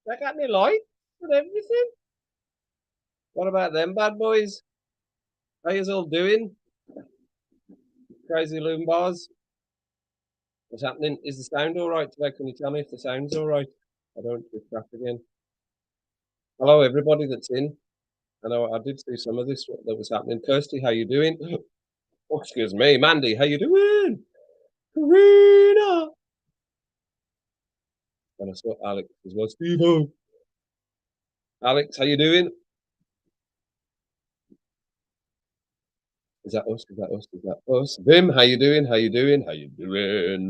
They got me lights and everything. What about them bad boys? How yous all doing? Crazy loom bars. What's happening? Is the sound all right today? Can you tell me if the sound's all right? I don't want to crap again. Hello, everybody that's in. I know I did see some of this that was happening. Kirsty, how you doing? Oh, excuse me, Mandy, how you doing? Karina. And I saw Alex as well. Steve. Alex, how you doing? Is that us? Is that us? Is that us? Vim, how you doing? How you doing? How you doing?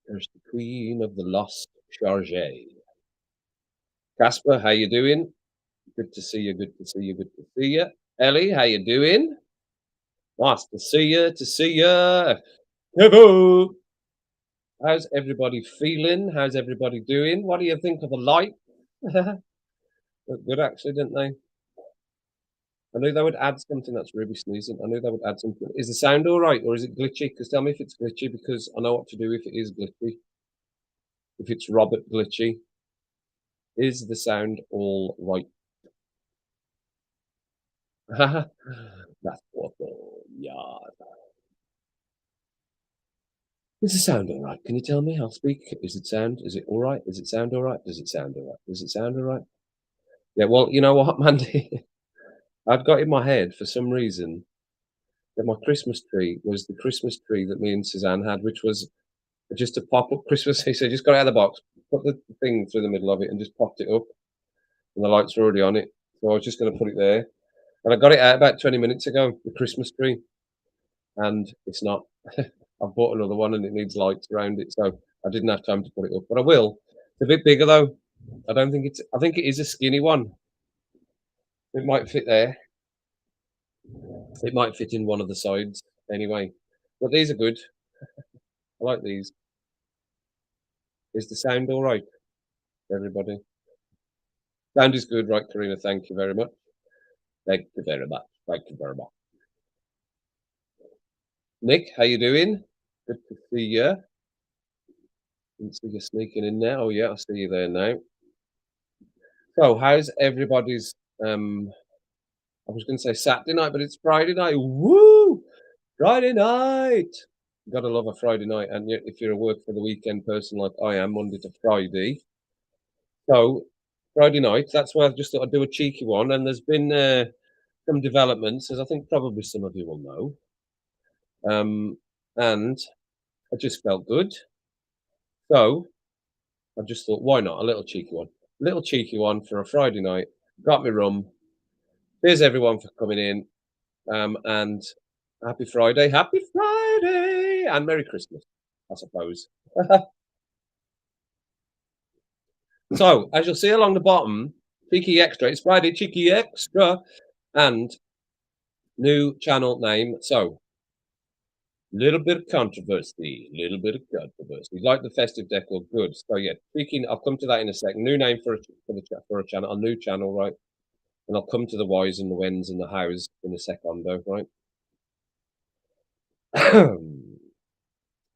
There's the queen of the lost charge. Casper, how you doing? Good to see you. Good to see you. Good to see you. Ellie, how you doing? Nice to see you. To see you. Hello. How's everybody feeling? How's everybody doing? What do you think of the light? Looked good, actually, didn't they? I knew they would add something. That's Ruby sneezing. I knew they would add something. Is the sound all right, or is it glitchy? Because tell me if it's glitchy, because I know what to do if it is glitchy. If it's Robert glitchy, is the sound all right? That's awful. Yeah. Is the sound all right? Can you tell me? I'll speak. Is it sound? Is it all right? Does it sound all right? Does it sound all right? Does it sound all right? Yeah. Well, you know what, Mandy? I've got in my head for some reason that my Christmas tree was the Christmas tree that me and Suzanne had, which was just a pop-up Christmas. He said, just got it out of the box, put the thing through the middle of it, and just popped it up, and the lights were already on it. So I was just going to put it there, and I got it out about 20 minutes ago, the Christmas tree, and it's not. I've bought another one, and it needs lights around it, so I didn't have time to put it up, but I will. It's a bit bigger though. I don't think it's. I think it is a skinny one. It might fit there. It might fit in one of the sides anyway. But these are good. I like these. Is the sound all right, everybody? Sound is good, right, Karina? Thank you very much. Thank you very much. Thank you very much. Nick, how you doing? Good to see you. Didn't see you sneaking in there. Oh yeah, I see you there now. So, how's everybody's? I was going to say Saturday night, but it's Friday night. Woo! Friday night. You gotta love a Friday night, and yet if you're a work for the weekend person like I am, Monday to Friday. So Friday night, that's why I just thought I'd do a cheeky one. And there's been some developments, as I think probably some of you will know. And I just felt good. So I just thought, why not? A little cheeky one. A little cheeky one for a Friday night. Got me rum. Here's everyone for coming in. And happy Friday. Happy Friday. And Merry Christmas, I suppose. So, as you'll see along the bottom, Cheeky Extra, it's Friday, Cheeky Extra, and new channel name. So, little bit of controversy, Like the festive decor, good. So yeah, speaking, I'll come to that in a second. New name for a channel, a new channel, right? And I'll come to the whys and the whens and the hows in a secondo, right?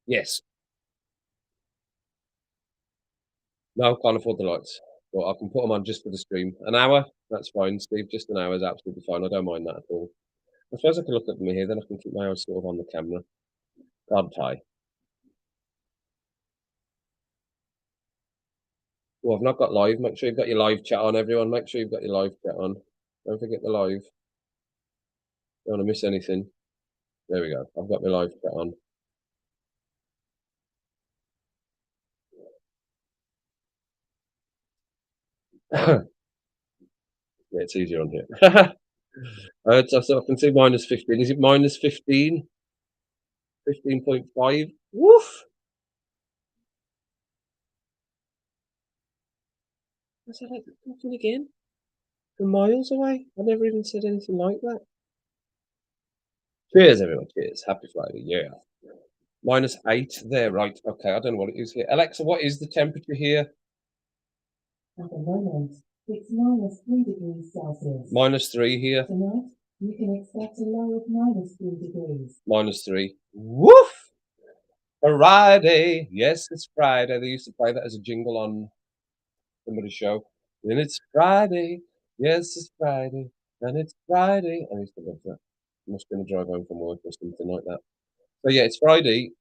Yes. No, can't afford the lights. Well, I can put them on just for the stream. An hour, that's fine, Steve. Just an hour is absolutely fine. I don't mind that at all. I suppose I can look at me here, then I can keep my eyes sort of on the camera. Can't I? Well, I've not got live. Make sure you've got your live chat on, everyone. Make sure you've got your live chat on. Don't forget the live. Don't want to miss anything. There we go. I've got my live chat on. Yeah, it's easier on here. So I can see minus 15. Is it minus 15? 15.5? Woof! Was that like nothing again? From miles away? I never even said anything like that. Cheers, everyone. Cheers. Happy Friday. Yeah. Minus 8 there, right. Okay, I don't know what it is here. Alexa, what is the temperature here? At the moment, it's minus 3 degrees Celsius. Minus 3 here. Tonight, you can expect a low of minus 3 degrees. Minus 3. Woof! Friday, yes, it's Friday. They used to play that as a jingle on somebody's show. And it's Friday, yes, it's Friday, and it's Friday. I used to love that. Must have been a drive home from work or something like that. So yeah, it's Friday,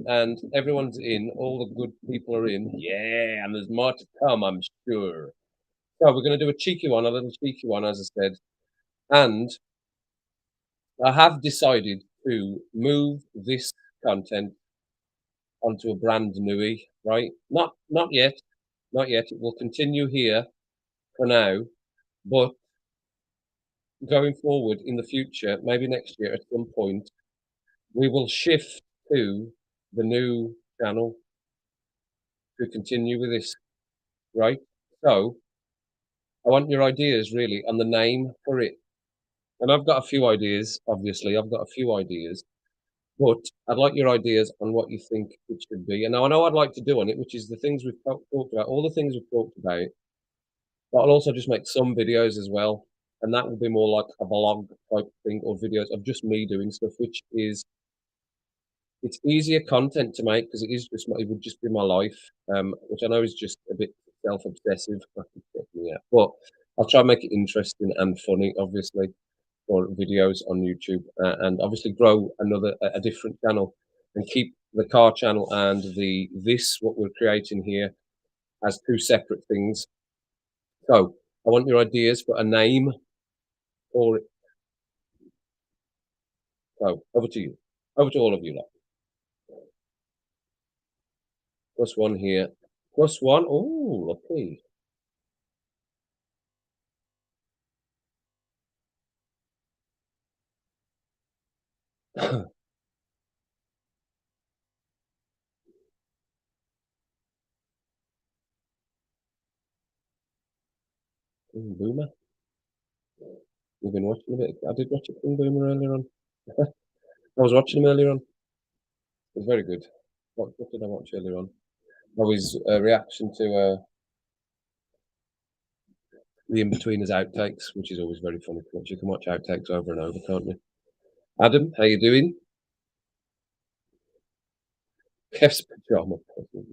and everyone's in. All the good people are in. Yeah, and there's more to come, I'm sure. So we're going to do a cheeky one, a little cheeky one, as I said. And I have decided to move this content onto a brand newie, right? Not yet, not yet. It will continue here for now, but going forward in the future, maybe next year at some point, we will shift to the new channel to continue with this, right? So I want your ideas really on the name for it. And I've got a few ideas, obviously. I've got a few ideas, but I'd like your ideas on what you think it should be. And now I know I'd like to do on it, which is the things we've talked about, all the things we've talked about. But I'll also just make some videos as well. And that will be more like a blog type thing or videos of just me doing stuff, which is it's easier content to make because it is just it would just be my life, which I know is just a bit self-obsessive. Yeah, but I'll try and make it interesting and funny, obviously, for videos on YouTube, and obviously grow a different channel, and keep the car channel and the this what we're creating here as two separate things. So I want your ideas for a name for it. So over to you, over to all of you. Lot. Plus one here, plus one. Oh, lucky. Boomer. We've been watching a bit. I did watch a King Boomer earlier on. I was watching him earlier on. It was very good. What did I watch earlier on? Oh, his reaction to the in-betweeners outtakes, which is always very funny to watch. You can watch outtakes over and over, can't you? Adam, how you doing? Kev's pajama puzzle.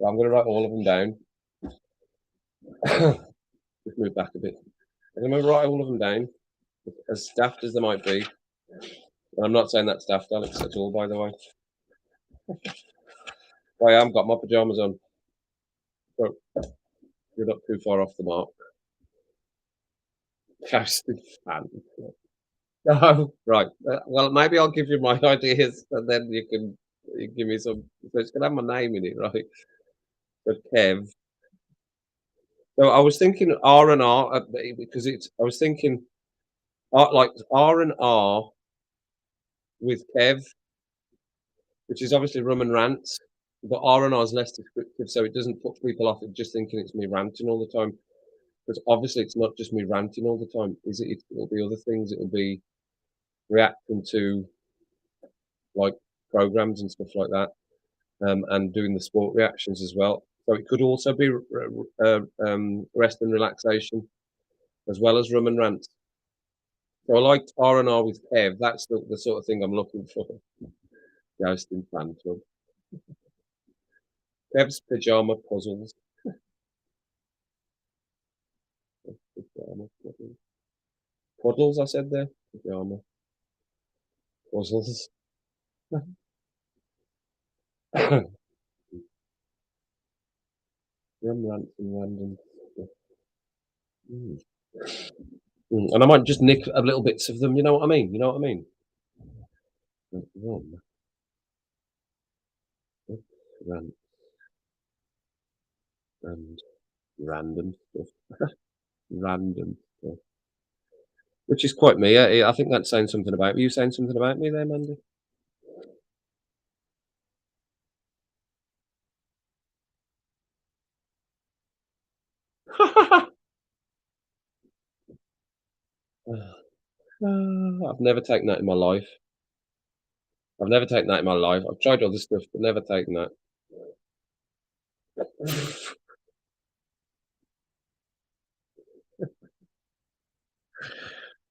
I'm going to write all of them down. Just move back a bit. I'm going to write all of them down, as daft as they might be. And I'm not saying that's daft, Alex, at all, by the way. I am got my pajamas on. So you're not too far off the mark. Jousting fan. Oh, right. Well, maybe I'll give you my ideas, and then you give me some. So it's gonna have my name in it, right? So Kev. So I was thinking R and R because it's. I was thinking like R and R with Kev, which is obviously rum and rants, but R and R is less descriptive, so it doesn't put people off of just thinking it's me ranting all the time. Because obviously it's not just me ranting all the time, is it? It'll be other things. It'll be reacting to like programs and stuff like that. And doing the sport reactions as well. So it could also be rest and relaxation as well as rum and rants. So I liked R&R with Kev. That's the sort of thing I'm looking for. Jousting fan club. Kev's pajama puzzles. Pajama puzzles. Puddles, I said there. Pajama puzzles. Rum rants and random stuff. Mm. And I might just nick a little bits of them. You know what I mean? You know what I mean? Rum rant and random stuff. Random stuff. Which is quite me. I think that's saying something about me. You saying something about me there, Mandy? I've never taken that in my life. I've never taken that in my life. I've tried other stuff, but never taken that.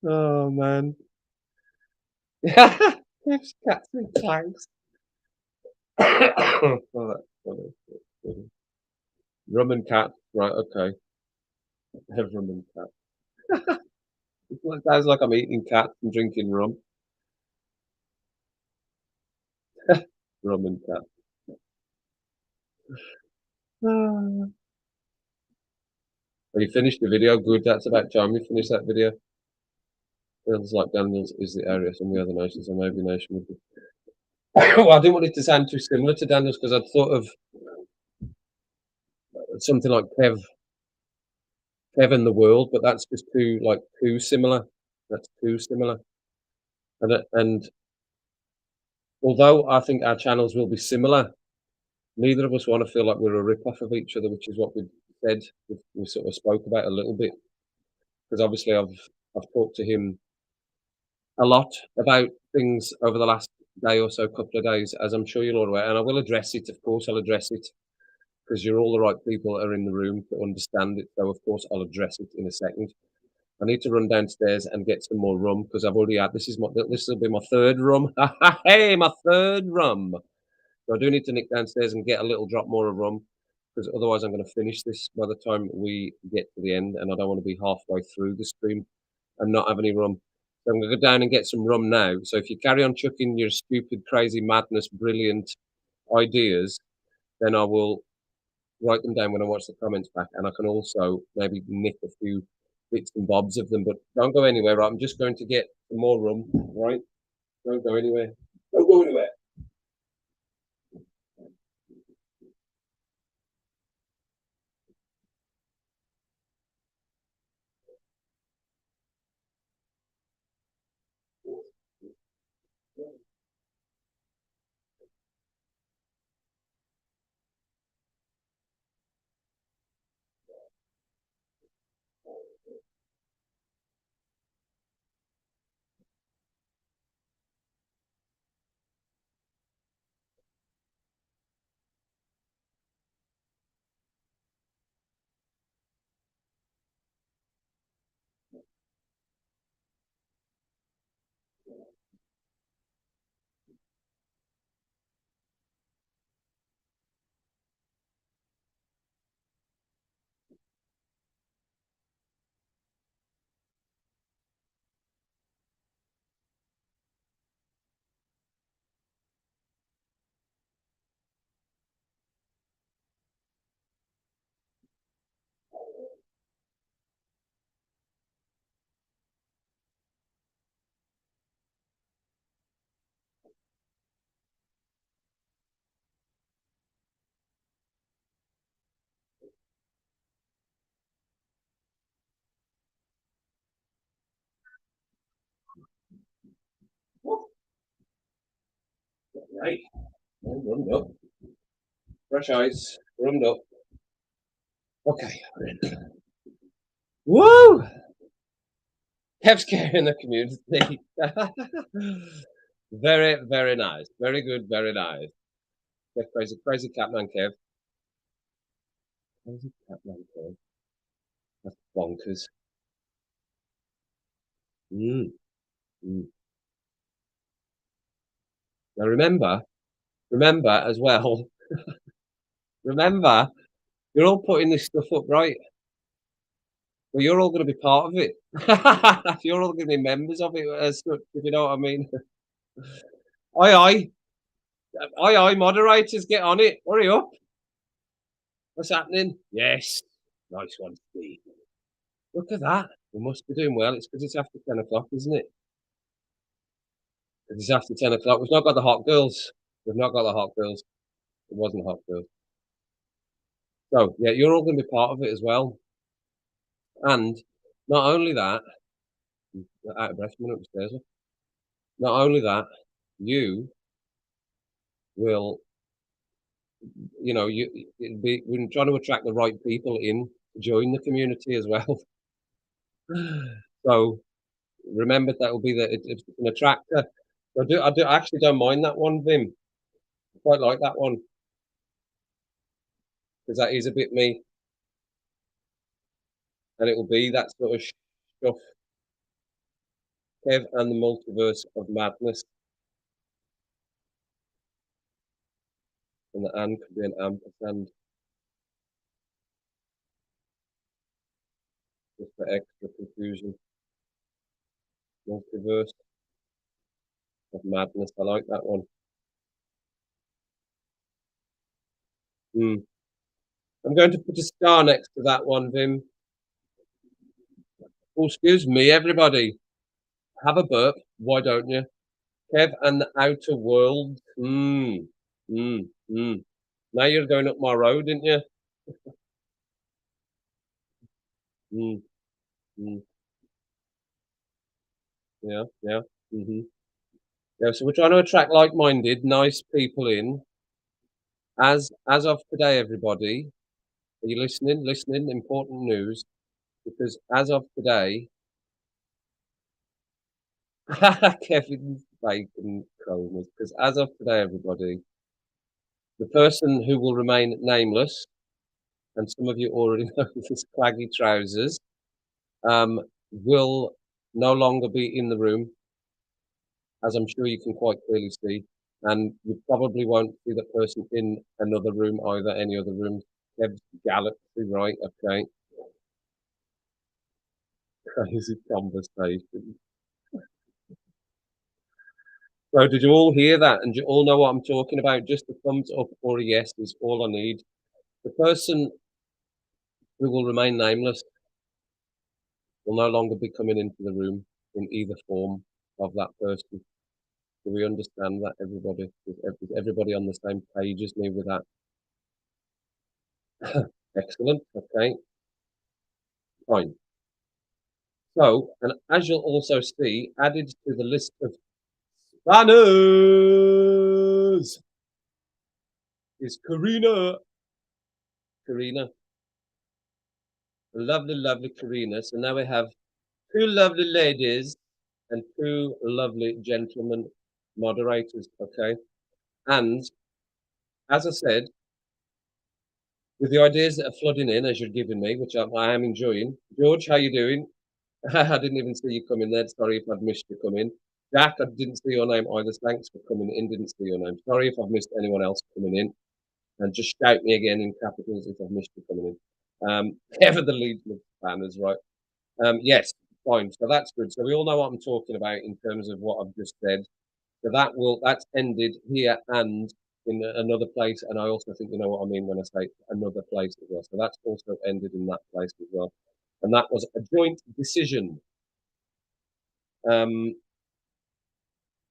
Oh man. Kev's cats and tags. Oh, that's funny. That's funny. Rum and cat. Right, okay. Have rum and cat. It sounds like I'm eating cats and drinking rum. Rum and cat. Ah. Have you finished the video? Good, that's about time you finish that video. Feels like Daniels is the area, some of the other nations, or maybe nation would be. Well, I didn't want it to sound too similar to Daniels because I'd thought of something like Kev and the World, but that's just too similar. That's too similar. And although I think our channels will be similar, neither of us want to feel like we're a rip-off of each other, which is what we said. We sort of spoke about a little bit because obviously I've talked to him a lot about things over the last day or so, couple of days, as I'm sure you're all aware, and I will address it. Of course, I'll address it because you're all the right people that are in the room to understand it. So of course, I'll address it in a second. I need to run downstairs and get some more rum because I've already had this will be my third rum. Hey, my third rum. So I do need to nick downstairs and get a little drop more of rum because otherwise I'm going to finish this by the time we get to the end, and I don't want to be halfway through the stream and not have any rum. So I'm going to go down and get some rum now. So if you carry on chucking your stupid, crazy, madness, brilliant ideas, then I will write them down when I watch the comments back, and I can also maybe nick a few bits and bobs of them. But don't go anywhere, right? I'm just going to get some more rum, right? Don't go anywhere. Don't go anywhere. Right, I'm rummed up. Fresh eyes, rummed up. Okay. Woo! Kept scaring the community. Very, very nice. Very good, very nice. Kev, crazy, crazy Catman Kev. Crazy Catman Kev. That's bonkers. Mm, mm. Now remember as well, remember, you're all putting this stuff up, right? Well, you're all going to be part of it. You're all going to be members of it as such, if you know what I mean. Aye, aye. Aye, aye, moderators, get on it. Hurry up. What's happening? Yes. Nice one, Steve. Look at that. We must be doing well. It's because it's after 10 o'clock, isn't it? It's after 10 o'clock. We've not got the hot girls. We've not got the hot girls. It wasn't hot girls. So, yeah, you're all going to be part of it as well. And not only that, out of breath, I'm upstairs. Not only that, you will, we're trying to attract the right people in to join the community as well. So remember that will be it's an attractor. I actually don't mind that one, Vim. I quite like that one because that is a bit me, and it will be that sort of stuff. Kev and the multiverse of madness. and the and could be an ampersand, just for extra confusion. Multiverse of madness. I like that one. Hmm. I'm going to put a star next to that one, Vim. Oh, excuse me, everybody. Have a burp. Why don't you? Kev and the Outer World. Hmm. Now you're going up my road, didn't you? Hmm. Hmm. Yeah. Hmm. Yeah, so we're trying to attract like-minded, nice people in. As of today, everybody, are you listening? Listening, important news. Because as of today, Kevin's bacon cronus. Because as of today, everybody, the person who will remain nameless, and some of you already know this claggy trousers, will no longer be in the room, as I'm sure you can quite clearly see. And you probably won't see that person in another room either, any other room. Kev's Galaxy, right? Okay. Crazy conversation. So did you all hear that? And do you all know what I'm talking about? Just a thumbs up or a yes is all I need. The person who will remain nameless will no longer be coming into the room in either form of that person. Do we understand that, everybody? Is everybody on the same page as me with that? Excellent. Okay, fine. So, and as you'll also see, added to the list of banners is Karina. Karina, lovely, lovely Karina. So now we have two lovely ladies and two lovely gentlemen moderators. Okay, and as I said, with the ideas that are flooding in as you're giving me, which I am enjoying. George, how you doing? I didn't even see you come in there. Sorry if I've missed you come in. Jack, I didn't see your name either. Thanks for coming in. Didn't see your name. Sorry if I've missed anyone else coming in. And just shout me again in capitals if I've missed you coming in. Ever the Leeds banners, right? Yes, fine. So that's good. So we all know what I'm talking about in terms of what I've just said. So that's ended here and in another place. And I also think you know what I mean when I say another place as well. So that's also ended in that place as well. And that was a joint decision. Um,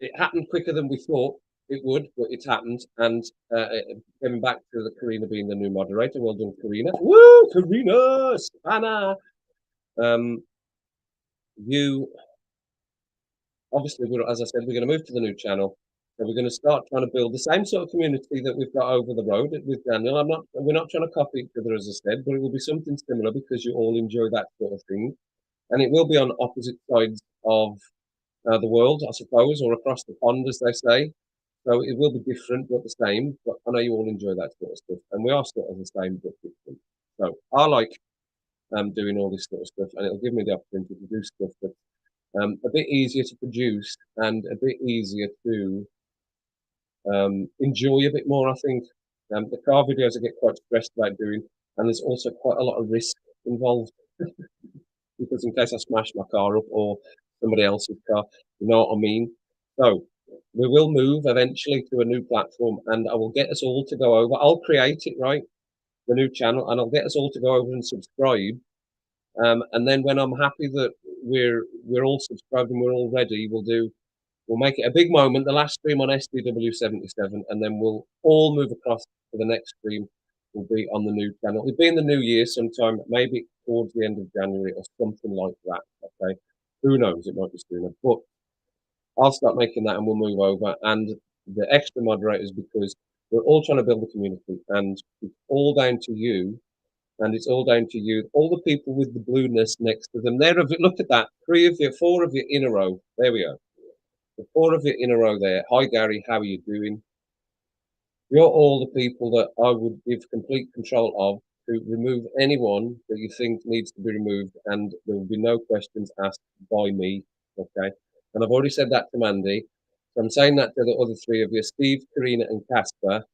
it happened quicker than we thought it would, but it happened. And coming back to the Karina being the new moderator, well done, Karina. Woo, Karina, Spanner. Um, you obviously, as I said, we're going to move to the new channel. So we're going to start trying to build the same sort of community that we've got over the road with Daniel. We're not trying to copy each other, as I said, but it will be something similar because you all enjoy that sort of thing, and it will be on opposite sides of the world, I suppose, or across the pond, as they say. So it will be different but the same. But I know you all enjoy that sort of stuff, and we are sort of the same but different. So I like doing all this sort of stuff, and it'll give me the opportunity to do stuff that a bit easier to produce and a bit easier to enjoy a bit more. I think the car videos I get quite stressed about doing, and there's also quite a lot of risk involved because in case I smash my car up or somebody else's car, you know what I mean. So we will move eventually to a new platform, and I will get us all to go over. I'll create it right, the new channel, and I'll get us all to go over and subscribe. And then when I'm happy that we're all subscribed and we're all ready, we'll make it a big moment, the last stream on SDW77, and then we'll all move across to the next stream. Will be on the new channel. It'll be in the new year sometime, maybe towards the end of January or something like that. Okay, who knows? It might be sooner, but I'll start making that, and we'll move over. And the extra moderators, because we're all trying to build a community, and it's all down to you and it's all down to you. All the people with the blueness next to them. There, look at that. Three of you, four of you in a row. There we are. The four of you in a row there. Hi, Gary. How are you doing? You're all the people that I would give complete control of to remove anyone that you think needs to be removed, and there will be no questions asked by me. Okay. And I've already said that to Mandy. So I'm saying that to the other three of you, Steve, Karina, and Casper.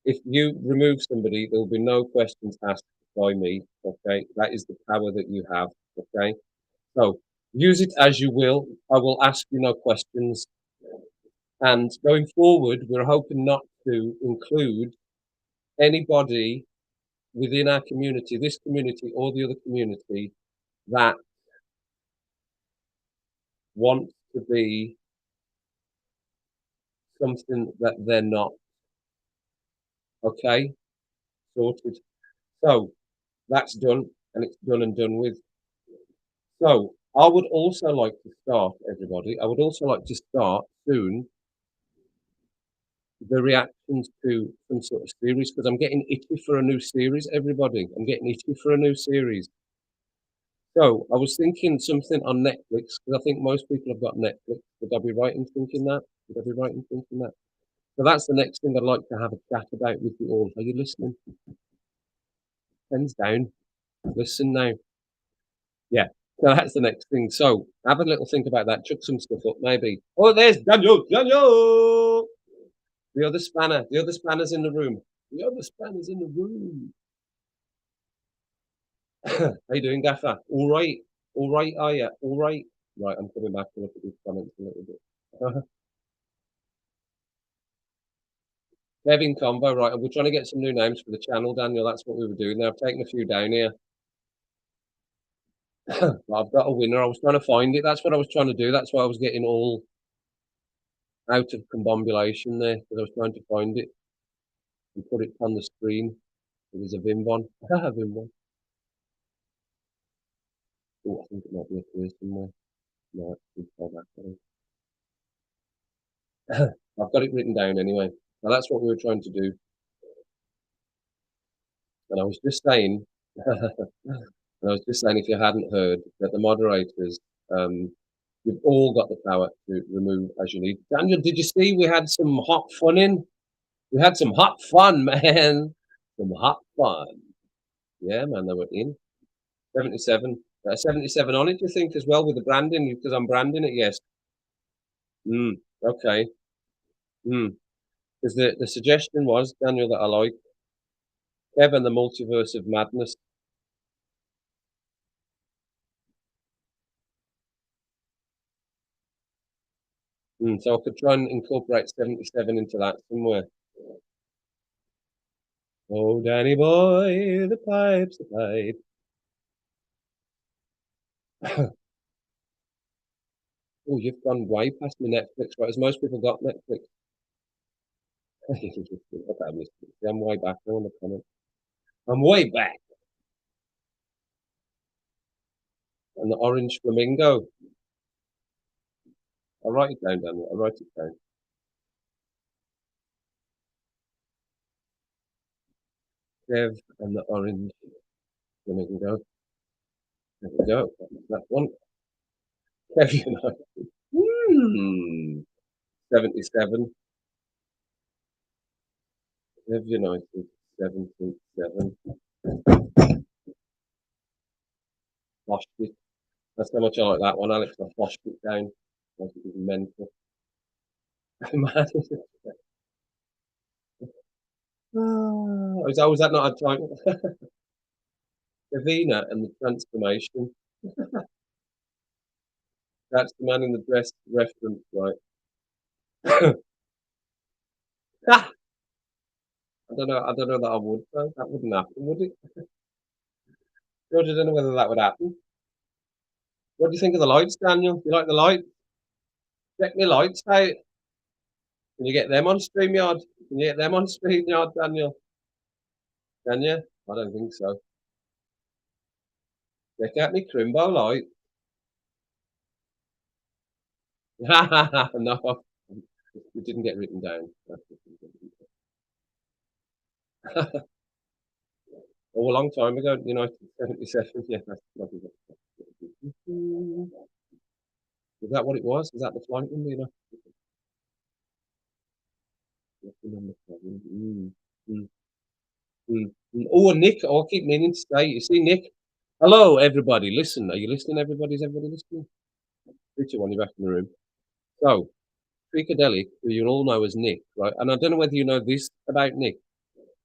if you remove somebody, there will be no questions asked by me, okay? That is the power that you have, okay? So, use it as you will. I will ask you no questions, and going forward, we're hoping not to include anybody within our community, this community or the other community, that wants to be something that they're not, okay? Sorted. So, that's done, and it's done and done with. So, I would also like to start, everybody, I would also like to start soon the reactions to some sort of series, because I'm getting itchy for a new series, everybody. I'm getting itchy for a new series. So, I was thinking something on Netflix, because I think most people have got Netflix. Would I be right in thinking that? Would I be right in thinking that? So that's the next thing I'd like to have a chat about with you all. Are you listening? Pens down. Listen now. Yeah. So that's the next thing. So have a little think about that. Chuck some stuff up, maybe. Oh, there's Daniel. Daniel. The other spanner. The other spanner's in the room. The other spanner's in the room. How you doing, Gaffer? All right. All right, are you? All right. Right, I'm coming back to look at these comments a little bit. Kevin Combo, right, and we're trying to get some new names for the channel, Daniel. That's what we were doing. Now I've taken a few down here. I've got a winner. I was trying to find it. That's what I was trying to do. That's why I was getting all out of combobulation there, because I was trying to find it and put it on the screen. It was a Vimbon. Vimbon. Oh, I think it might be up here somewhere. No, it's too far back. I've got it written down anyway. Now that's what we were trying to do. And I was just saying, if you hadn't heard, that the moderators, you've all got the power to remove as you need. Daniel, did you see we had some hot fun in? We had some hot fun, man. Some hot fun. Yeah, man, they were in. 77. 77 on it, you think, as well, with the branding, because I'm branding it, yes. Okay. Because the suggestion was, Daniel, that I like, Kevin, the Multiverse of Madness. So I could try and incorporate 77 into that somewhere. Oh, Danny boy, the pipes, the pipe. Oh, you've gone way past my Netflix, right? As most people got Netflix. Okay, I'm way back now on the comment. I'm way back. And the orange flamingo. I'll write it down, Daniel. I'll write it down. Kev and the orange flamingo. There we go. That one. Kev United. 77. Kev United. 77. Flushed it. That's how much I like that one, Alex. I flushed it down. Like it was mental. Man. Was that not a time? Davina and the transformation. That's the man in the dress reference, right? I don't know. I don't know that I would. Though. That wouldn't happen, would it? George, I don't know whether that would happen. What do you think of the lights, Daniel? You like the lights? Check me lights out. Can you get them on StreamYard? Can you get them on StreamYard, Daniel? Can you? I don't think so. Check out me Crimbo light. No, it didn't get written down. Oh, a long time ago, 1977. Yeah, that's lovely. Is that what it was? Is that the flight number? Number 7. Oh, Nick. Oh, I keep meaning to say. You see, Nick. Hello, everybody. Listen. Are you listening, everybody? Is everybody listening? 3, 2, 1, you're back in the room. So, Freakadelic, who you all know as Nick, right? And I don't know whether you know this about Nick.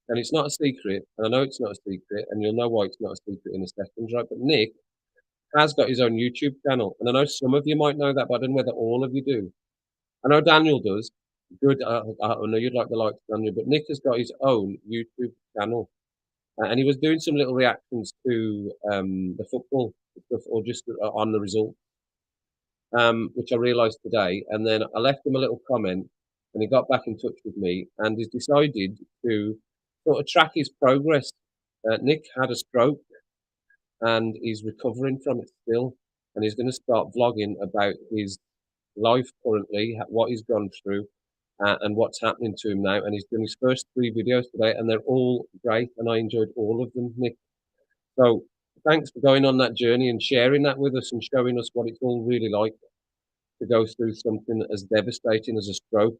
and it's not a secret, and I know it's not a secret, and you'll know why it's not a secret in a second, right? But Nick has got his own YouTube channel, and I know some of you might know that, but I don't know whether all of you do. I know Daniel does. Good, I know you'd like the likes, Daniel, but Nick has got his own YouTube channel, and he was doing some little reactions to the football stuff, or just on the result, which I realised today. And then I left him a little comment, and he got back in touch with me, and he's decided to sort of track his progress. Nick had a stroke, and he's recovering from it still, and he's going to start vlogging about his life currently, what he's gone through, and what's happening to him now. And he's done his first 3 videos today, and they're all great, and I enjoyed all of them, Nick. So thanks for going on that journey and sharing that with us and showing us what it's all really like to go through something as devastating as a stroke,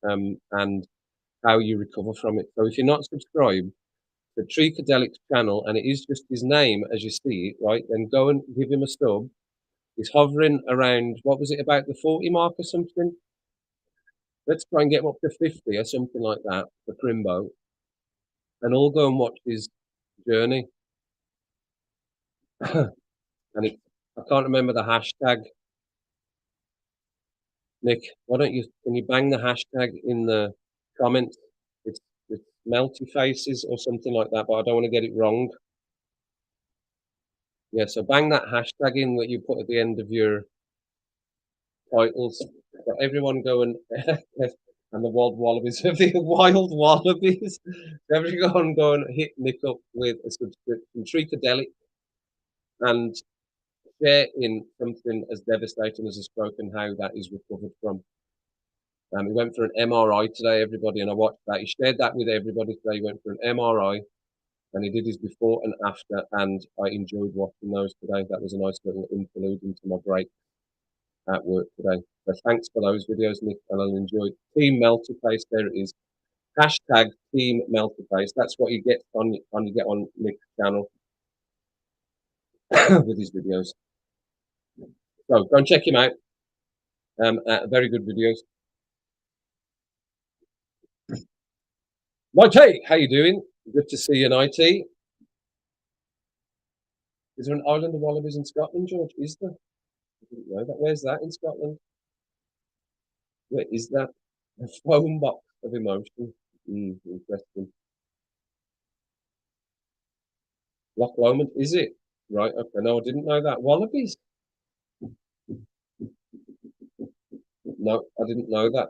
and how you recover from it. So if you're not subscribed to Tricadelic's channel, and it is just his name as you see it, right, then go and give him a sub. He's hovering around, what was it, about the 40 mark or something? Let's try and get him up to 50 or something like that for Crimbo, and all go and watch his journey. And I can't remember the hashtag. Nick, why don't can you bang the hashtag in the comments? It's, it's melty faces or something like that, but I don't want to get it wrong. Yeah, so bang that hashtag in that you put at the end of your titles. So everyone go and and the wild wallabies, the wild wallabies. Everyone go and hit Nick up with a subscription, Trickadelic, and share in something as devastating as a stroke and how that is recovered from. He went for an MRI today, everybody, and I watched that. He shared that with everybody today. He went for an MRI, and he did his before and after, and I enjoyed watching those today. That was a nice little interlude into my break at work today. So thanks for those videos, Nick, and I'll enjoy Team Melterface. There it is. Hashtag Team Melterface. That's what you get on you get on Nick's channel with his videos. So go and check him out. Very good videos. Nighty, how you doing? Good to see you, Nighty. Is there an island of wallabies in Scotland, George? Is there? I didn't know that. Where's that in Scotland? Where is that? A phone box of emotion. Interesting. Loch Lomond, is it? Right, okay. No, I didn't know that. Wallabies? No, I didn't know that.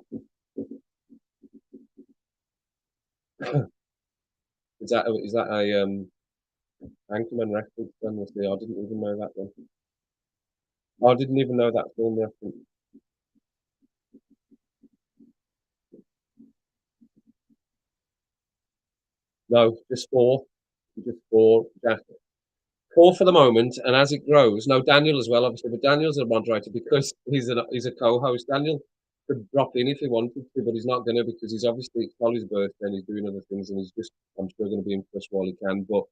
Is that a Anchorman reference then? I didn't even know that one. Oh, I didn't even know that film reference. No, just four. Just four, Jack. Four for the moment, and as it grows, no, Daniel as well, obviously, but Daniel's a moderator because he's a co-host. Daniel could drop in if he wanted to, but he's not going to because he's obviously it's Holly's birthday and he's doing other things, and he's just I'm sure going to be in for us while he can. But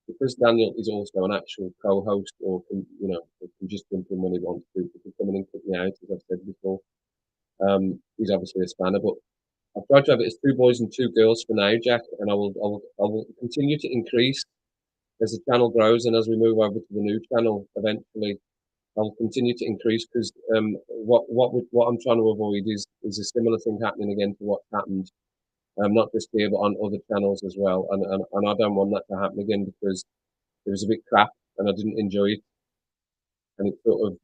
because Daniel is also an actual co-host, or can just jump in when he wants to, he can come in and cut me out, as I've said before. He's obviously a spanner, but I've tried to have it as 2 boys and 2 girls for now, Jack, and I will continue to increase as the channel grows and as we move over to the new channel eventually. I'll continue to increase because what I'm trying to avoid is a similar thing happening again to what happened, not just here but on other channels as well. And I don't want that to happen again because it was a bit crap and I didn't enjoy it, and it sort of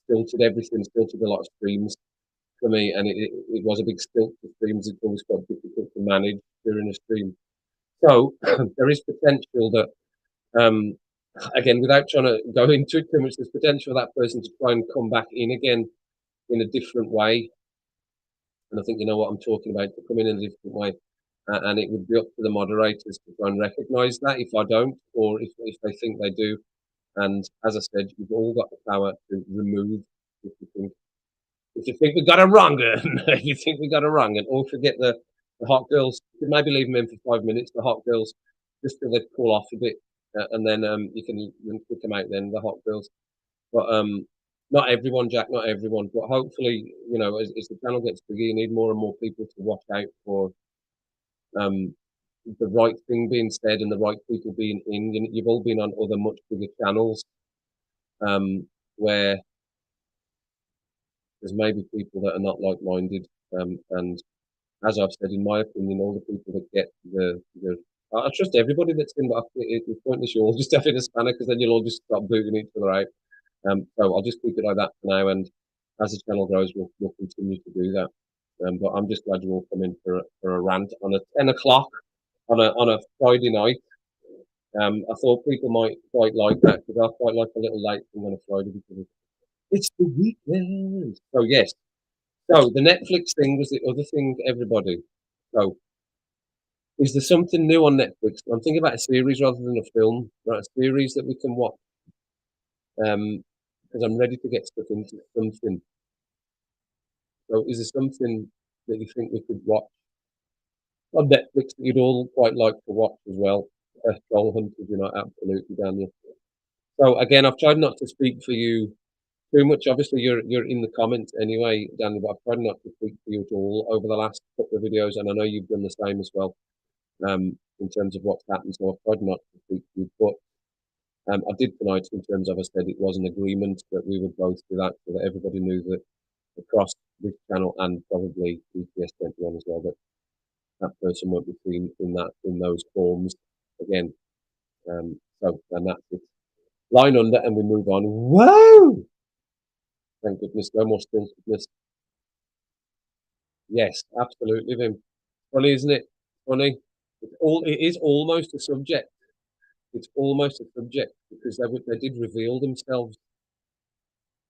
stilted everything, stilted a lot of streams for me, and it was a big stilt for streams. It's always got difficult to manage during a stream. So there is potential that, again, without trying to go into it too much, there's potential for that person to try and come back in again in a different way. And I think you know what I'm talking about, to come in a different way. And it would be up to the moderators to try and recognise that if I don't, or if they think they do. And as I said, you've all got the power to remove if you think we got it wrong, if you think we got it wrong, and or forget the hot girls. You could maybe leave them in for 5 minutes, the hot girls, just till they cool off a bit, and then you can pick them out. Then the hot girls, but not everyone, Jack, not everyone, but hopefully, as the channel gets bigger, you need more and more people to watch out for um, the right thing being said and the right people being in. You've all been on other much bigger channels, where there's maybe people that are not like-minded, and as I've said, in my opinion, all the people that get the I trust everybody that's in, but it's pointless you all just having a spanner because then you'll all just start booting each other out. So I'll just keep it like that for now, and as the channel grows, we'll continue to do that. But I'm just glad you all come in for a rant on a 10 o'clock on a Friday night. I thought people might quite like that because I quite like a little late thing on a Friday because it's the weekend. So yes. So the Netflix thing was the other thing, everybody. So is there something new on Netflix? I'm thinking about a series rather than a film, right? A series that we can watch. Because I'm ready to get stuck into something. So is there something that you think we could watch on Netflix that you'd all quite like to watch as well? Troll Hunters, absolutely, Daniel. So again, I've tried not to speak for you too much. Obviously, you're in the comments anyway, Daniel, but I've tried not to speak for you at all over the last couple of videos, and I know you've done the same as well, in terms of what's happened. So I've tried not to speak to you, but I did tonight in terms of, I said it was an agreement that we would both do that so that everybody knew that across this channel and probably BTS 21 as well, that that person won't be seen in those forms again. So and that's it. Line under, and we move on. Whoa! Thank goodness, no more stiltedness. Yes, absolutely, Vim. Funny, isn't it? Funny. It is almost a subject. It's almost a subject because they did reveal themselves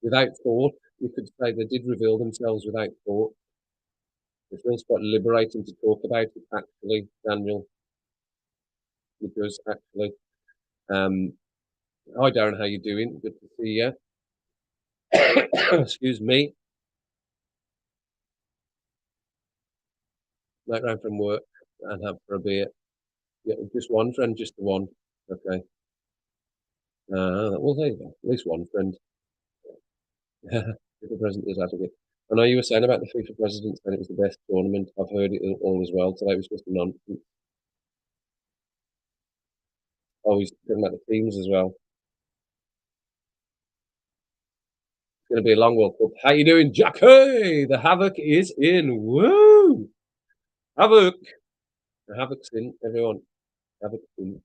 without thought. You could say they did reveal themselves without thought. It feels quite liberating to talk about it, actually, Daniel. It does, actually. Um, Hi, Darren, how you doing? Good to see you. Excuse me. Night round from work and have for a beer. Yeah, just one friend, just the one. Okay. Well, there you go. At least one friend. FIFA president is out of it. I know you were saying about the FIFA president and it was the best tournament. I've heard it all as well. Today was just a nonsense. Oh, he's talking about the teams as well. It's going to be a long World Cup. How you doing, Jack? Hey, the Havoc is in. Woo! Havoc. The Havoc's in, everyone. Havoc's in.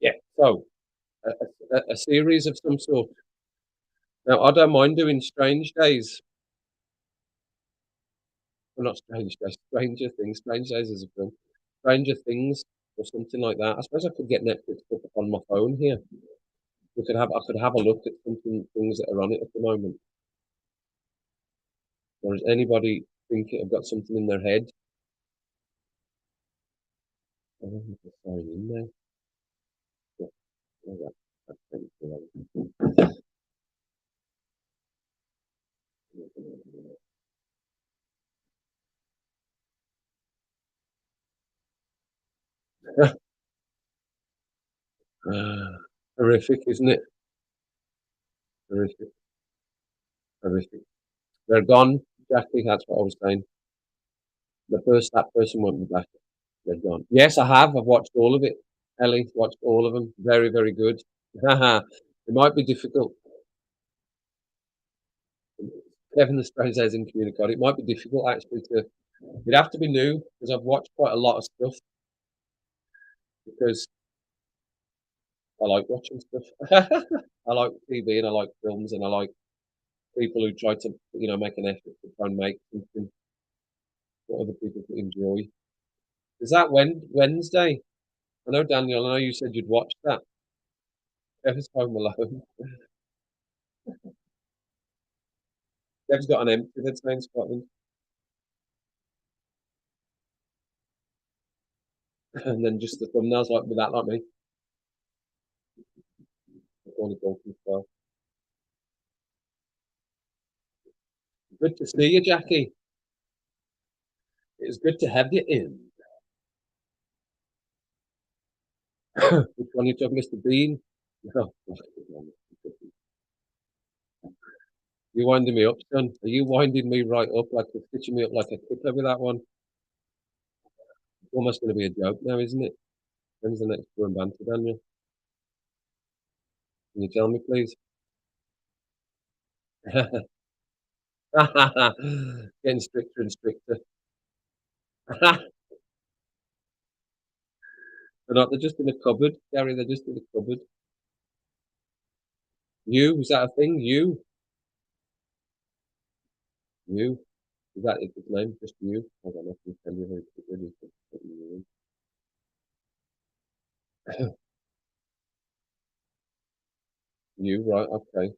Yeah. So a series of some sort. Now I don't mind doing Strange Days. Well, not Strange Days. Stranger Things. Strange Days is a film. Stranger Things or something like that. I suppose I could get Netflix up on my phone here. I could have a look at something things that are on it at the moment. Or is anybody thinking I've got something in their head? I don't have to sign in there. Yeah, all right. Horrific, isn't it? Horrific, horrific. They're gone, Jackie. That's what I was saying. That person won't be back. They're gone. Yes, I have. I've watched all of it. Ellie watched all of them. Very, very good. It might be difficult. Kevin the Strange says incommunicado. It might be difficult actually to. It'd have to be new because I've watched quite a lot of stuff because I like watching stuff. I like TV and I like films and I like people who try to make an effort to try and make something for other people to enjoy. Is that Wednesday? I know Daniel. I know you said you'd watch that. Kevin's Home Alone. Kev's got an empty that's in Scotland, and then just the thumbnails like with that, like me. Only talking well. Good to see you, Jackie. It's good to have you in. Which one you took, Mr. Bean? Oh, You winding me up, son? Are you winding me right up like stitching me up like a clipper with that one? It's almost gonna be a joke now, isn't it? When's the next Drum Banter, Daniel? Can you tell me, please? Getting stricter and stricter. They're not, they're just in a cupboard, Gary, they're just in a cupboard. You, is that a thing? You, is that his name? Just you? Hold on, I can tell you very quickly. Put you in. You, right, okay.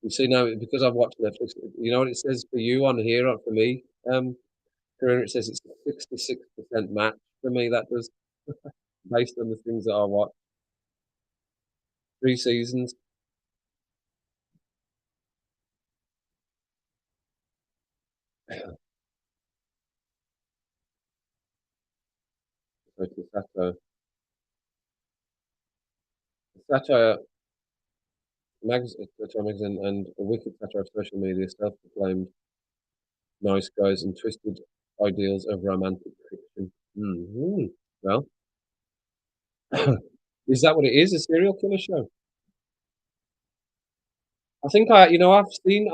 You see now, because I've watched Netflix, you know what it says for you on here, for me, Karina, it says it's a 66% match for me, that does, based on the things that I watch. 3 seasons. So it's a satire satire magazine and a wicked satire of social media, self-proclaimed nice guys and twisted ideals of romantic fiction. Hmm. Well, is that what it is? A serial killer show? I think where have I seen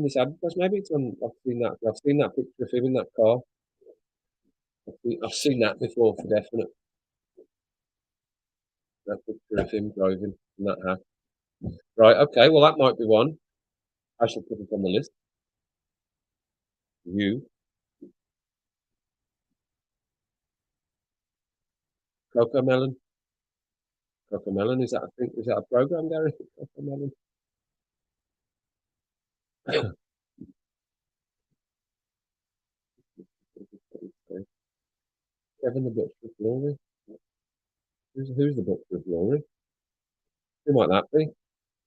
this advertised? Maybe it's on, I've seen that picture of him in that car. I've seen that before for definite. That picture of him driving in that hat. Right, okay, well, that might be one. I shall put it on the list. You, Coco Melon. Coco Melon, is that a thing? Is that a program, Gary? Coco Melon. Kevin the Butcher of Glory. Who's the Butcher of Glory? Who might that be?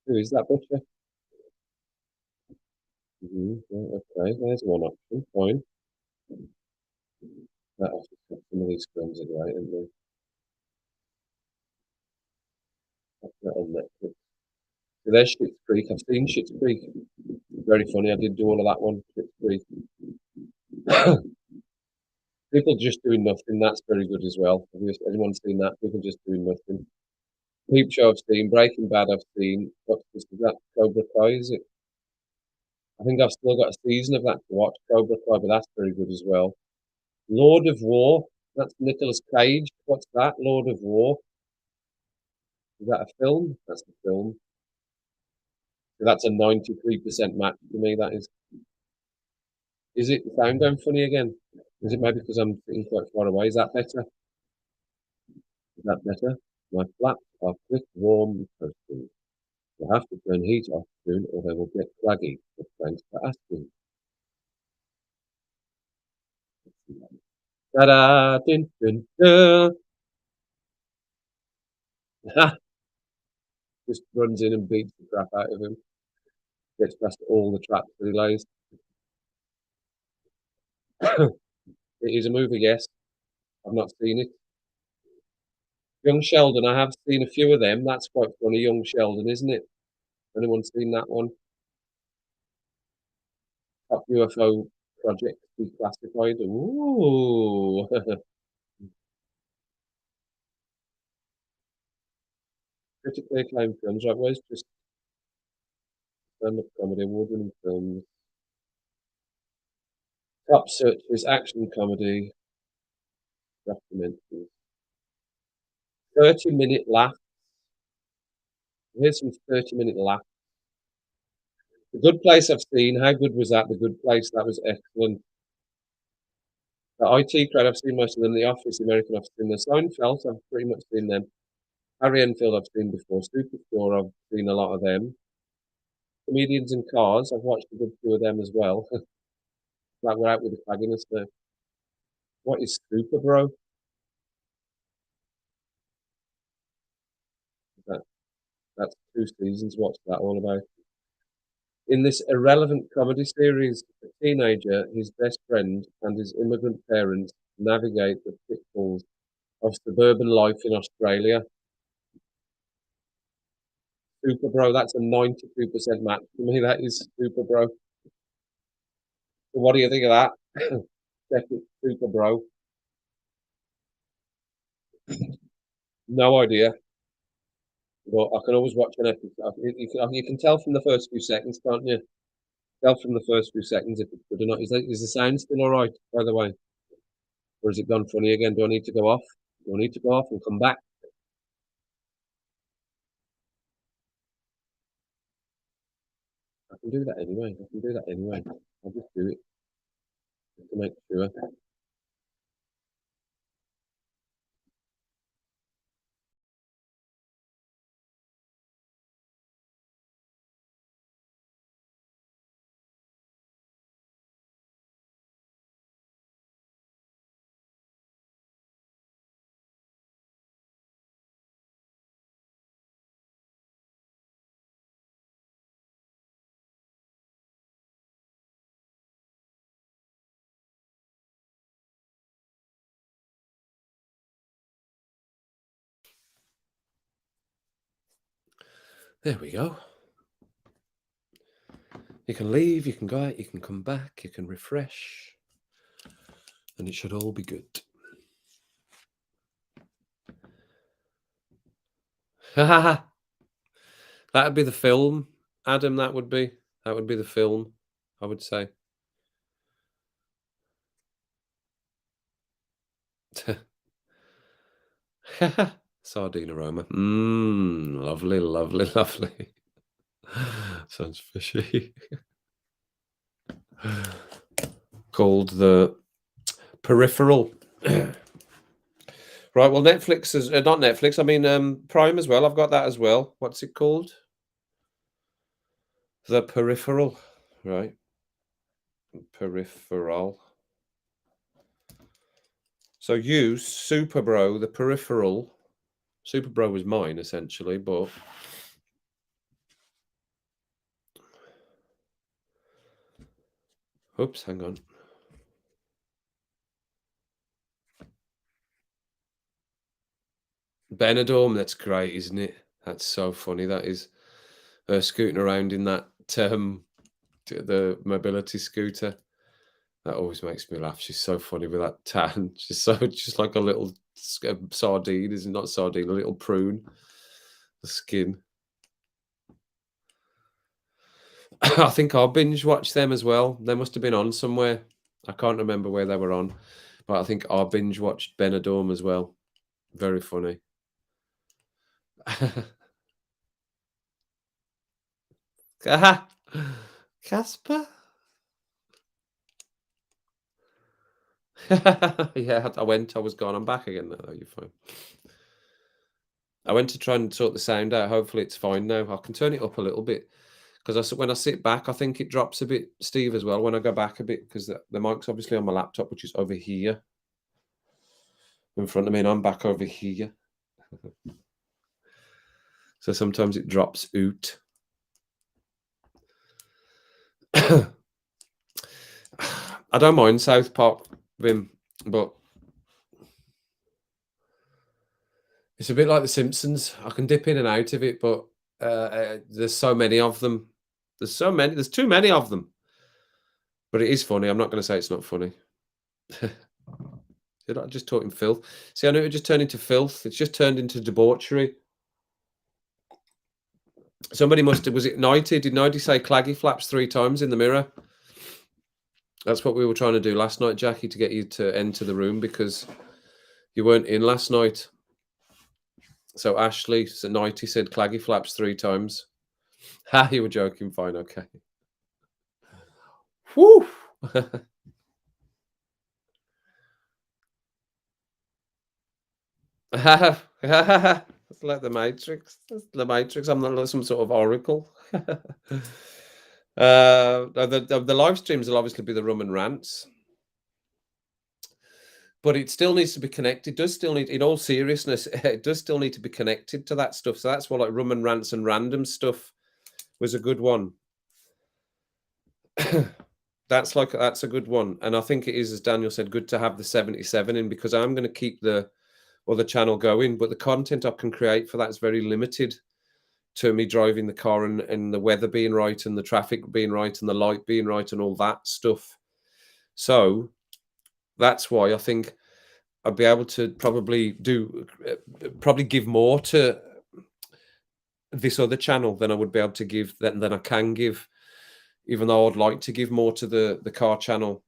Who is that Butcher? Right, okay, there's one option. Fine. That some of these films are great, aren't they? That's that on Netflix. So there's Schitt's Creek. I've seen Schitt's Creek. Very funny. I did do all of that one. Schitt's Creek. People just doing nothing. That's very good as well. Anyone seen that? People just doing nothing. Peep Show I've seen. Breaking Bad I've seen. What's this? Is that Cobra Kai? Is it? I think I've still got a season of that to watch. Cobra Kai, but that's very good as well. Lord of War. That's Nicolas Cage. What's that? Lord of War. Is that a film? That's a film. So that's a 93% match for me. That is. Is it sound going funny again? Is it maybe because I'm sitting quite far away? Is that better? Is that better? My flats are quick, warm, toasting. You'll have to turn heat off soon or they will get claggy. But thanks for asking. Ta-da! Dun, dun, dun. Just runs in and beats the crap out of him. Gets past all the traps that he lays. It is a movie, yes. I've not seen it. Young Sheldon, I have seen a few of them. That's quite funny, Young Sheldon, isn't it? Anyone seen that one? Top UFO project declassified. Ooh. Critically acclaimed films. Right, where's just stand-up comedy, award-winning films? Top searches, action comedy, documentaries. 30-minute laugh. Here's some 30-minute laugh. The Good Place I've seen. How good was that? The Good Place. That was excellent. The IT Crowd, I've seen most of them. The Office, American Office, seen them. Seinfeld, I've pretty much seen them. Harry Enfield, I've seen before. Superstore, I've seen a lot of them. Comedians in Cars, I've watched a good few of them as well. Like we're out with the fagginess there. What is Super Bro? That, that's 2 seasons. What's that all about? In this irrelevant comedy series, a teenager, his best friend, and his immigrant parents navigate the pitfalls of suburban life in Australia. Super bro, that's a 92% match for me, that is super bro. So what do you think of that? Definite super bro. No idea, but I can always watch an episode. You can tell from the first few seconds, can't you? Tell from the first few seconds if it's good or not. Is the sound still alright, by the way? Or has it gone funny again? Do I need to go off? Do I need to go off and come back? I can do that anyway. I can do that anyway. I'll just do it just to make sure. There we go. You can leave, you can go out, you can come back, you can refresh, and it should all be good. That'd be the film, Adam. That would be the film, I would say. Sardine aroma. Lovely, lovely, lovely. Sounds fishy. Called the Peripheral. Right, well, Netflix is not Netflix. I mean, Prime as well. I've got that as well. What's it called? The Peripheral. Right, Peripheral. So use Super Bro, the Peripheral. Super Bro was mine essentially, but oops, hang on. Benidorm, that's great, isn't it? That's so funny. That is scooting around in that the mobility scooter. That always makes me laugh. She's so funny with that tan. She's so just like a little sardine, is not sardine, a little prune. The skin. I think I binge watched them as well. They must have been on somewhere. I can't remember where they were on, but I think I binge watched Benidorm as well. Very funny. Casper? Yeah, I was gone. I'm back again now, though. You're fine. I went to try and sort the sound out. Hopefully, it's fine now. I can turn it up a little bit because when I sit back, I think it drops a bit, Steve, as well. When I go back a bit, because the mic's obviously on my laptop, which is over here in front of me, and I'm back over here. So sometimes it drops out. I don't mind South Park, Vim, but it's a bit like The Simpsons. I can dip in and out of it, but there's so many of them. There's so many. There's too many of them. But it is funny. I'm not going to say it's not funny. You're not just talking filth. See, I know it just turned into filth. It's just turned into debauchery. Somebody must have, was it 90? Did 90 say claggy flaps 3 times in the mirror? That's what we were trying to do last night, Jackie, to get you to enter the room because you weren't in last night. So Ashley, so 90 said claggy flaps 3 times. Ha, you were joking. Fine, okay. Whew. It's like the Matrix. It's the Matrix. I'm not like some sort of oracle. The live streams will obviously be the rum and rants, but it still needs to be connected. It does still need, in all seriousness, it does still need to be connected to that stuff. So that's why like rum and rants and random stuff was a good one. That's a good one, and I think it is, as Daniel said, good to have the 77 in because I'm going to keep the channel going, but the content I can create for that is very limited to me driving the car and the weather being right and the traffic being right and the light being right and all that stuff. So that's why I think I'd be able to probably give more to this other channel than I would be able to give than I can give, even though I'd like to give more to the car channel.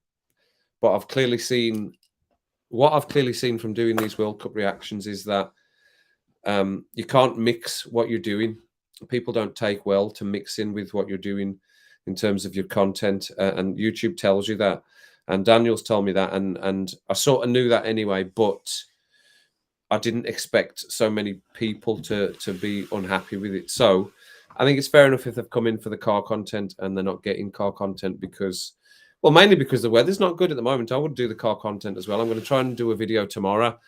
But I've clearly seen from doing these World Cup reactions is that you can't mix what you're doing. People don't take well to mix in with what you're doing in terms of your content, and YouTube tells you that. And Daniel's told me that, and I sort of knew that anyway, but I didn't expect so many people to be unhappy with it. So I think it's fair enough if they've come in for the car content and they're not getting car content because, well, mainly because the weather's not good at the moment. I would do the car content as well. I'm going to try and do a video tomorrow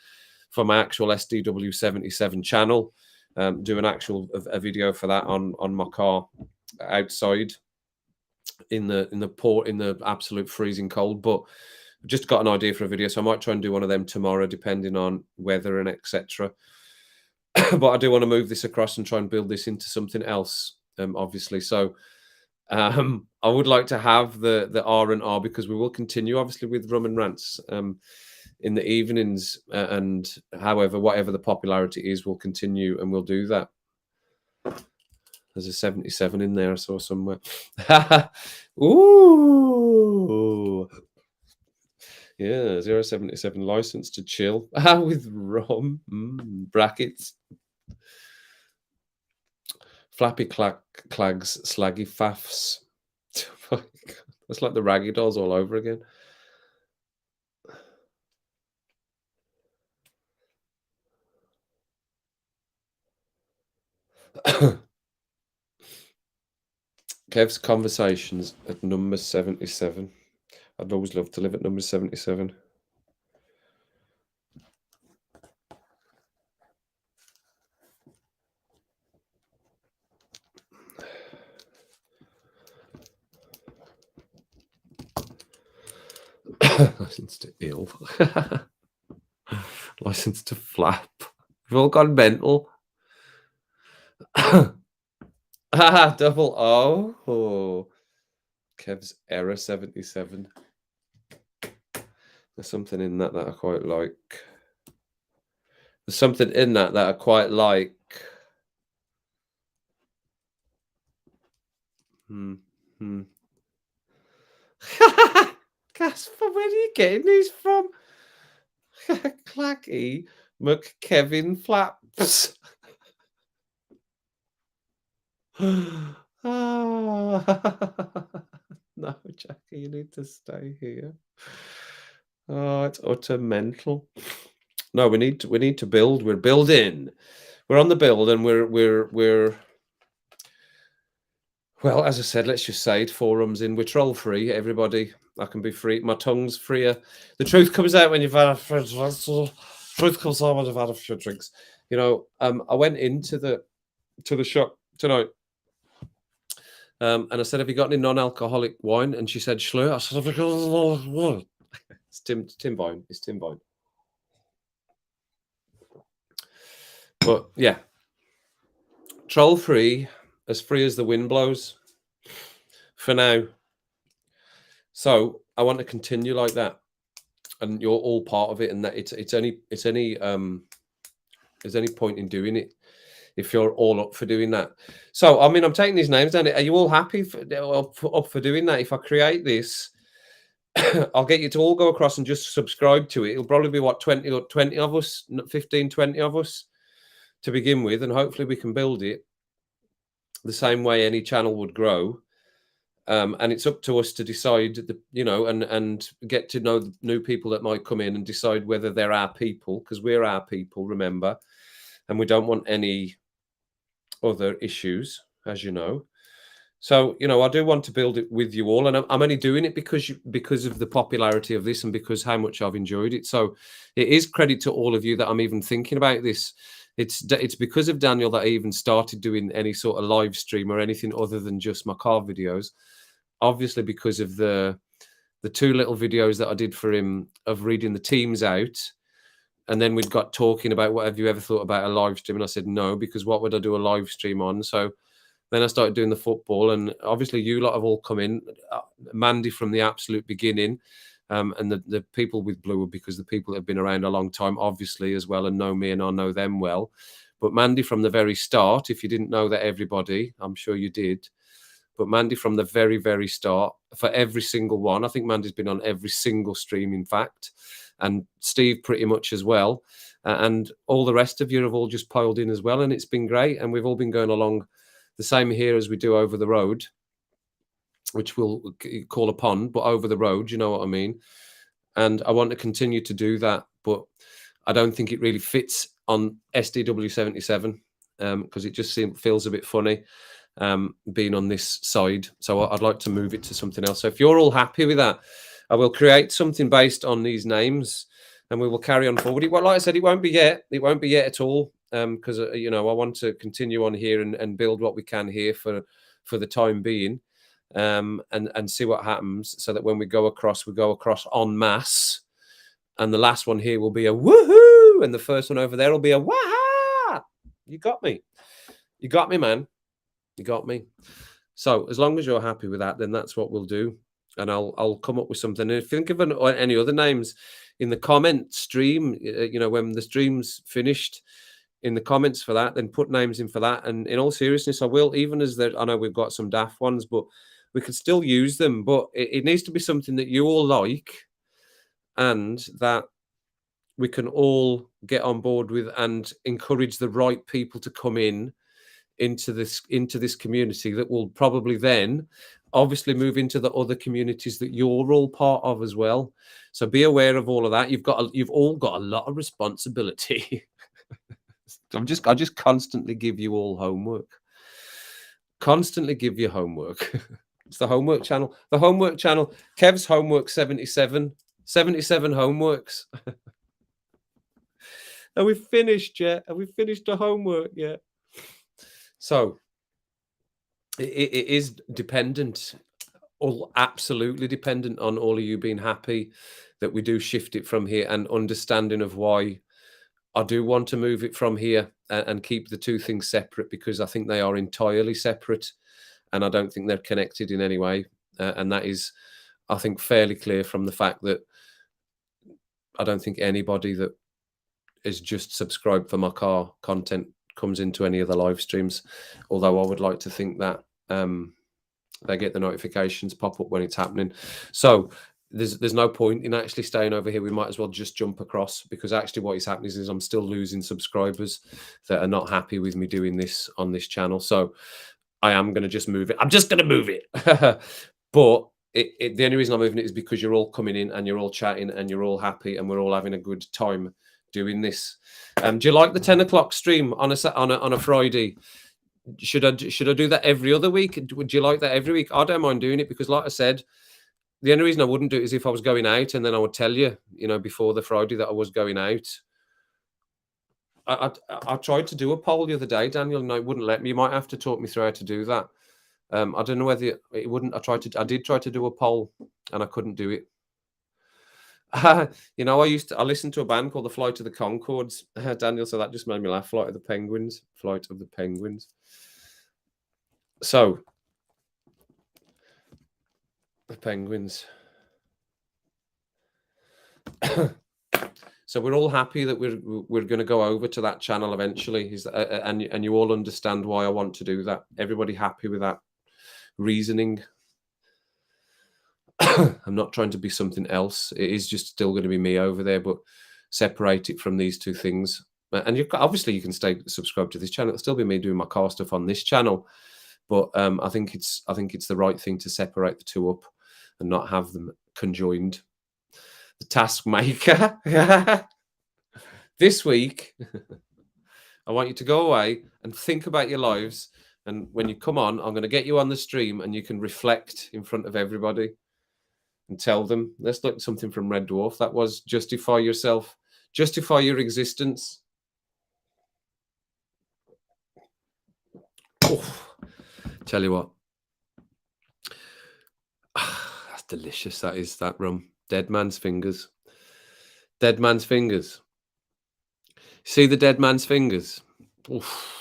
for my actual SDW77 channel. Do an actual a video for that on my car outside in the absolute freezing cold. But I've just got an idea for a video, so I might try and do one of them tomorrow, depending on weather and etc. But I do want to move this across and try and build this into something else, obviously. So I would like to have the R&R because we will continue, obviously, with Rum and Rants in the evenings, and however, whatever the popularity is, we'll continue and we'll do that. There's a 77 in there I saw somewhere. Ooh. Yeah, 077 license to chill with rum. Brackets. Flappy clags, slaggy faffs. That's like the Raggy Dolls all over again. Kev's conversations at number 77. I'd always love to live at number 77. License to ill. License to flap. We've all gone mental. Double O. Oh. Kev's error 77. There's something in that I quite like. There's something in that I quite like. Casper, where are you getting these from? Clacky McKevin Flaps. No, Jackie, you need to stay here. Oh, it's utter mental. No, we need to build. We're building. We're on the build, and we're well, as I said, let's just say it. Forums in. We're troll free. Everybody, I can be free. My tongue's freer. The truth comes out when you've had a few drinks. Truth comes out when you've had a few drinks. You know, I went into the shop tonight. And I said, "Have you got any non-alcoholic wine?" And she said, "Schlur." I said, "Have you got non-alcoholic wine?" It's Tim Vine. It's Tim Vine. But yeah, troll free, as free as the wind blows for now. So I want to continue like that, and you're all part of it. And that there's any point in doing it if you're all up for doing that. So I mean, I'm taking these names down. Are you all happy up for doing that? If I create this, I'll get you to all go across and just subscribe to it. It'll probably be what 20 of us, 15, 20 of us to begin with, and hopefully we can build it the same way any channel would grow. And it's up to us to decide, and get to know the new people that might come in and decide whether they're our people, because we're our people, remember, and we don't want any other issues, as you know. So, I do want to build it with you all, and I'm only doing it because of the popularity of this and because how much I've enjoyed it. So it is credit to all of you that I'm even thinking about this. It's because of Daniel that I even started doing any sort of live stream or anything other than just my car videos. Obviously, because of the two little videos that I did for him of reading the teams out, And then we'd got talking about, what have you ever thought about a live stream? And I said, no, because what would I do a live stream on? So then I started doing the football, and obviously you lot have all come in. Mandy from the absolute beginning, and the people with Blue, because the people that have been around a long time, obviously, as well, and know me and I know them well. But Mandy from the very start, if you didn't know that, everybody, I'm sure you did. But Mandy from the very, very start, for every single one, I think Mandy's been on every single stream, in fact, and Steve pretty much as well. And all the rest of you have all just piled in as well, and it's been great. And we've all been going along the same here as we do over the road, which we'll call a pond, but over the road, you know what I mean? And I want to continue to do that, but I don't think it really fits on SDW77 because it just feels a bit funny being on this side. So I'd like to move it to something else. So if you're all happy with that, I will create something based on these names, and we will carry on forward. Well, like I said, it won't be yet. It won't be yet at all, because I want to continue on here and build what we can here for the time being, and see what happens, so that when we go across en masse, and the last one here will be a woohoo, and the first one over there will be a waha. You got me. You got me, man. You got me. So as long as you're happy with that, then that's what we'll do. And I'll come up with something. And if you think of any other names in the comment stream, when the stream's finished, in the comments for that, then put names in for that. And in all seriousness, I will, even as I know we've got some daft ones, but we could still use them. But it needs to be something that you all like, and that we can all get on board with, and encourage the right people to come into this community, that will probably then obviously move into the other communities that you're all part of as well. So be aware of all of that. You've all got a lot of responsibility. I just constantly give you all homework. Constantly give you homework. It's the homework channel. The homework channel. Kev's homework 77. 77 homeworks. Are we finished yet? Have we finished the homework yet? So it is dependent, all absolutely dependent on all of you being happy that we do shift it from here, and understanding of why I do want to move it from here and keep the two things separate, because I think they are entirely separate, and I don't think they're connected in any way. And that is, I think, fairly clear from the fact that I don't think anybody that is just subscribed for my car content comes into any of the live streams, although I would like to think that they get the notifications pop up when it's happening. So there's no point in actually staying over here. We might as well just jump across, because actually what is happening is I'm still losing subscribers that are not happy with me doing this on this channel. So I am going to just move it. I'm just going to move it. But the only reason I'm moving it is because you're all coming in and you're all chatting and you're all happy and we're all having a good time doing this. Do you like the 10 o'clock stream on a Friday? Should I do that every other week? Would you like that every week? I don't mind doing it, because like I said, the only reason I wouldn't do it is if I was going out, and then I would tell you, before the Friday that I was going out. I tried to do a poll the other day, Daniel, and it wouldn't let me. You might have to talk me through how to do that. I don't know whether it wouldn't. I did try to do a poll, and I couldn't do it. I listened to a band called the Flight of the Conchords, Daniel, so that just made me laugh. Flight of the Penguins. So the Penguins. So we're all happy that we're going to go over to that channel eventually, and you all understand why I want to do that. Everybody happy with that reasoning? I'm not trying to be something else. It is just still going to be me over there, but separate it from these two things. And obviously you can stay subscribed to this channel. It'll still be me doing my car stuff on this channel, but I think it's the right thing to separate the two up and not have them conjoined. The task maker. This week, I want you to go away and think about your lives. And when you come on, I'm going to get you on the stream and you can reflect in front of everybody and tell them. Let's look at something from Red Dwarf. That was justify yourself, justify your existence. Oh, tell you what. That's delicious. That is that rum. Dead man's fingers. Dead man's fingers. See the dead man's fingers? Oof.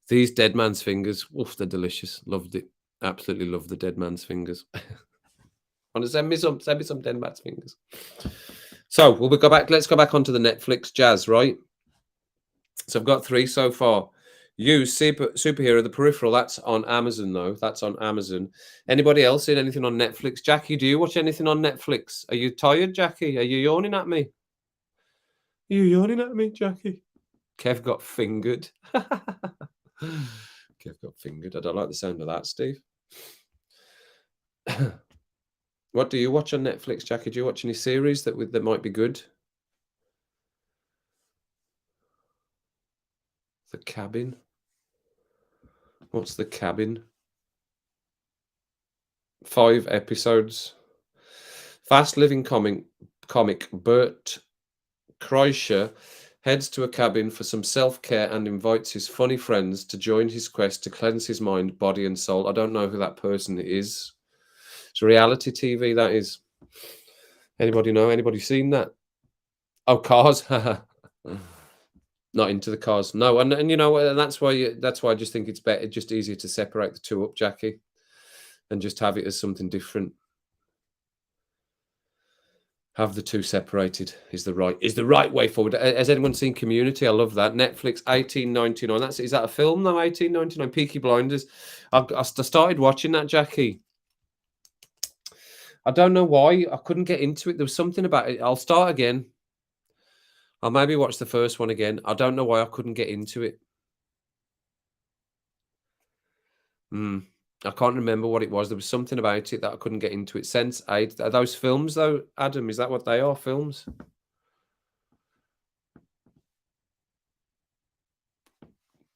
These dead man's fingers, oof, they're delicious. Loved it. Absolutely love the dead man's fingers. Want to send me some dead man's fingers. So we'll go back. Let's go back onto the Netflix jazz, right? So I've got 3 so far. You superhero, the peripheral. That's on Amazon, though. That's on Amazon. Anybody else seen anything on Netflix? Jackie, do you watch anything on Netflix? Are you tired, Jackie? Are you yawning at me? Are you yawning at me, Jackie? Kev got fingered. Kev got fingered. I don't like the sound of that, Steve. What do you watch on Netflix, Jackie? Do you watch any series that might be good? The Cabin. What's The Cabin? 5 episodes. Fast living comic Bert Kreischer heads to a cabin for some self-care and invites his funny friends to join his quest to cleanse his mind, body, and soul. I don't know who that person is. It's reality TV, that is. Anybody know? Anybody seen that? Oh, Cars. Not into the Cars. No, and you know, and that's why I just think it's better, just easier to separate the two up, Jackie, and just have it as something different. Have the two separated is the right way forward. Has anyone seen Community? I love that. Netflix, 18.99. Is that a film though? 18.99. Peaky Blinders. I started watching that, Jackie. I don't know why I couldn't get into it. There was something about it. I'll start again. I'll maybe watch the first one again. I don't know why I couldn't get into it. I can't remember what it was. There was something about it that I couldn't get into it. Sense8. Are those films though, Adam? Is that what they are? Films?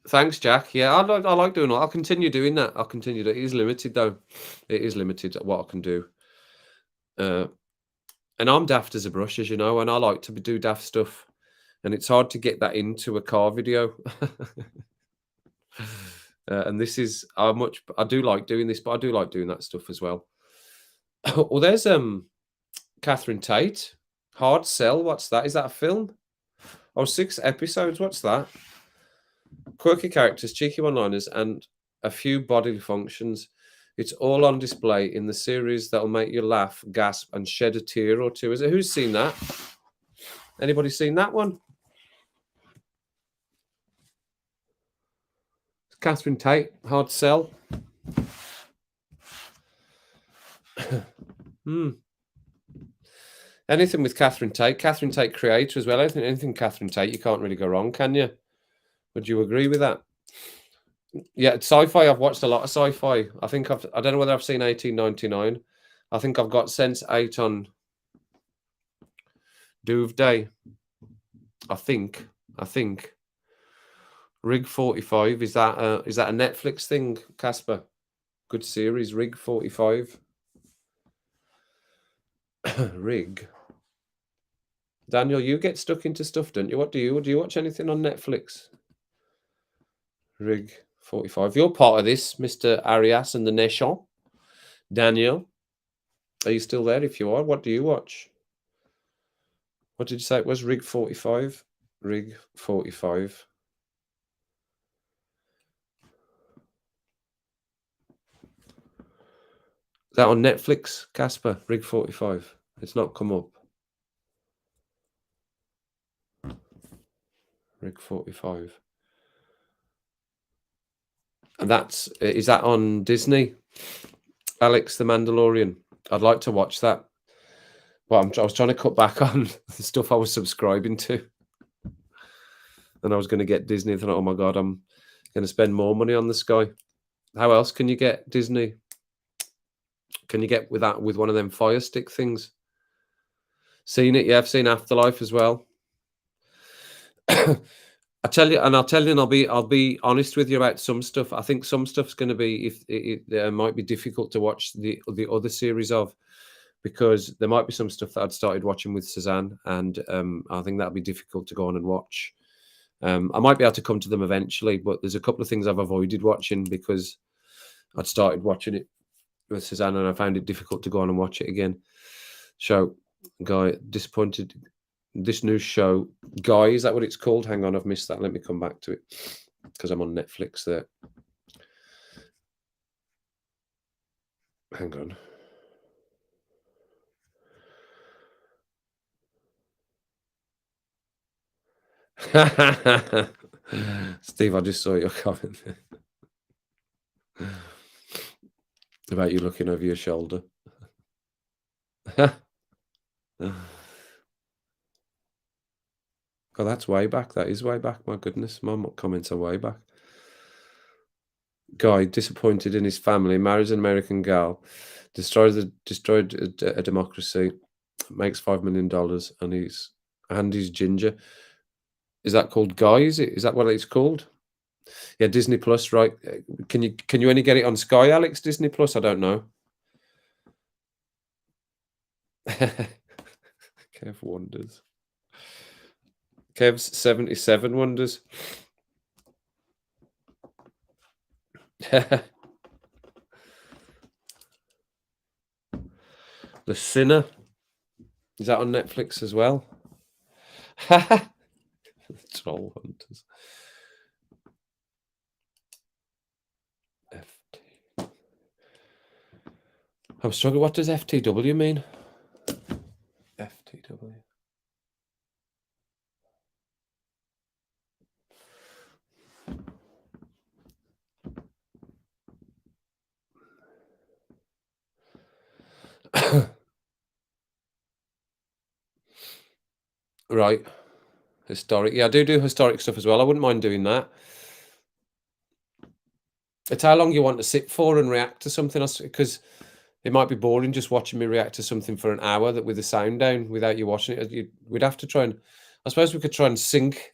Thanks, Jack. Yeah, I like doing it. I'll continue doing that. I'll continue. It is limited though. It is limited at what I can do. And I'm daft as a brush, as you know, and I like to do daft stuff. And it's hard to get that into a car video. And this is how much I do like doing this, but I do like doing that stuff as well. Well, there's Catherine Tate, Hard Sell. What's that? Is that a film? Oh, 6 episodes. What's that? Quirky characters, cheeky one-liners, and a few bodily functions. It's all on display in the series that'll make you laugh, gasp, and shed a tear or two. Who's seen that? Anybody seen that one? Catherine Tate, Hard Sell. Anything with Catherine Tate creator as well. Anything Catherine Tate, you can't really go wrong, can you? Would you agree with that? Yeah, sci-fi. I've watched a lot of sci-fi. I don't know whether I've seen 1899. I think I've got Sense8 on Doomsday. I think. Rig 45. Is that a Netflix thing, Casper? Good series, Rig 45. Rig. Daniel, you get stuck into stuff, don't you? What do you? Do you watch anything on Netflix? Rig 45. You're part of this, Mr. Arias and the Nation. Daniel, are you still there? If you are, what do you watch? What did you say it was? Rig 45? Rig 45. Is that on Netflix, Casper? Rig 45. It's not come up. Rig 45. And is that on Disney? Alex the Mandalorian. I'd like to watch that. Well, I was trying to cut back on the stuff I was subscribing to. And I was going to get Disney. I thought, oh my God, I'm going to spend more money on the Sky. How else can you get Disney? Can you get with one of them Fire Stick things? Seen it? Yeah, I've seen Afterlife as well. I'll tell you, and I'll be honest with you about some stuff. I think some stuff's going to be it might be difficult to watch the other series of, because there might be some stuff that I'd started watching with Suzanne, and I think that'll be difficult to go on and watch. I might be able to come to them eventually, but there's a couple of things I've avoided watching because I'd started watching it with Suzanne and I found it difficult to go on and watch it again. So, guy, disappointed this new show, Guy, is that what it's called? Hang on, I've missed that. Let me come back to it because I'm on Netflix there. Hang on. Steve, I just saw your comment about you looking over your shoulder. Oh, that's way back. That is way back. My goodness, my comments are way back. Guy, disappointed in his family, marries an American gal, destroyed a democracy, makes $5 million, and he's ginger. Is that called Guy? Is that what it's called? Yeah, Disney Plus, right? Can you only get it on Sky, Alex? Disney Plus? I don't know. Kev wonders. Kev's 77 wonders. The Sinner. Is that on Netflix as well? Troll Hunters. FT. I'm struggling. What does FTW mean? FTW. Right. Historic. Yeah, I do historic stuff as well. I wouldn't mind doing that. It's how long you want to sit for and react to something, because it might be boring just watching me react to something for an hour that with the sound down without you watching it. We'd have to try and, I suppose we could try and sync.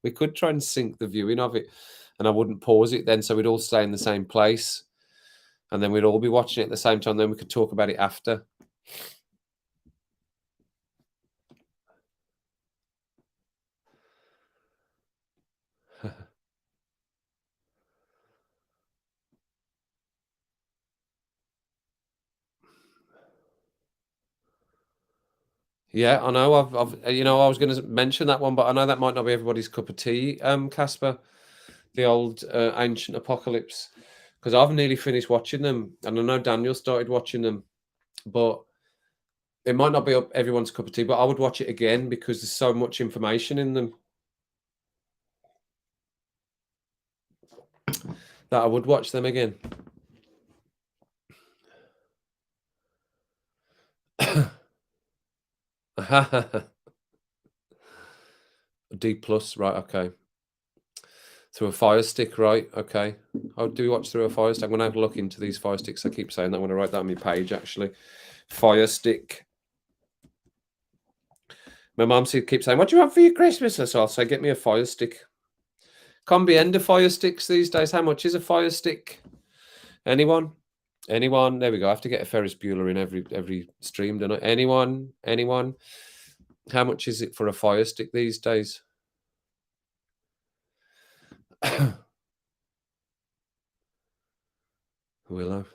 We could try and sync the viewing of it, and I wouldn't pause it then, so we'd all stay in the same place, and then we'd all be watching it at the same time. Then we could talk about it after. Yeah, I know. I've I was going to mention that one, but I know that might not be everybody's cup of tea. Casper, the old ancient apocalypse, because I've nearly finished watching them, and I know Daniel started watching them, but it might not be everyone's cup of tea. But I would watch it again because there's so much information in them that I would watch them again. D plus, right? Okay. Through a Fire Stick, right? Okay. How do we watch through a Fire Stick? I'm gonna have a look into these Fire Sticks. I keep saying that. I'm gonna write that on my page actually. Fire Stick. My mum keeps saying, "What do you want for your Christmas?" So I'll say, "Get me a Fire Stick." Can't be end of Fire Sticks these days. How much is a Fire Stick? Anyone? Anyone? There we go. I have to get a Ferris Bueller in every stream, don't I? Anyone? Anyone? How much is it for a Fire Stick these days? Willow.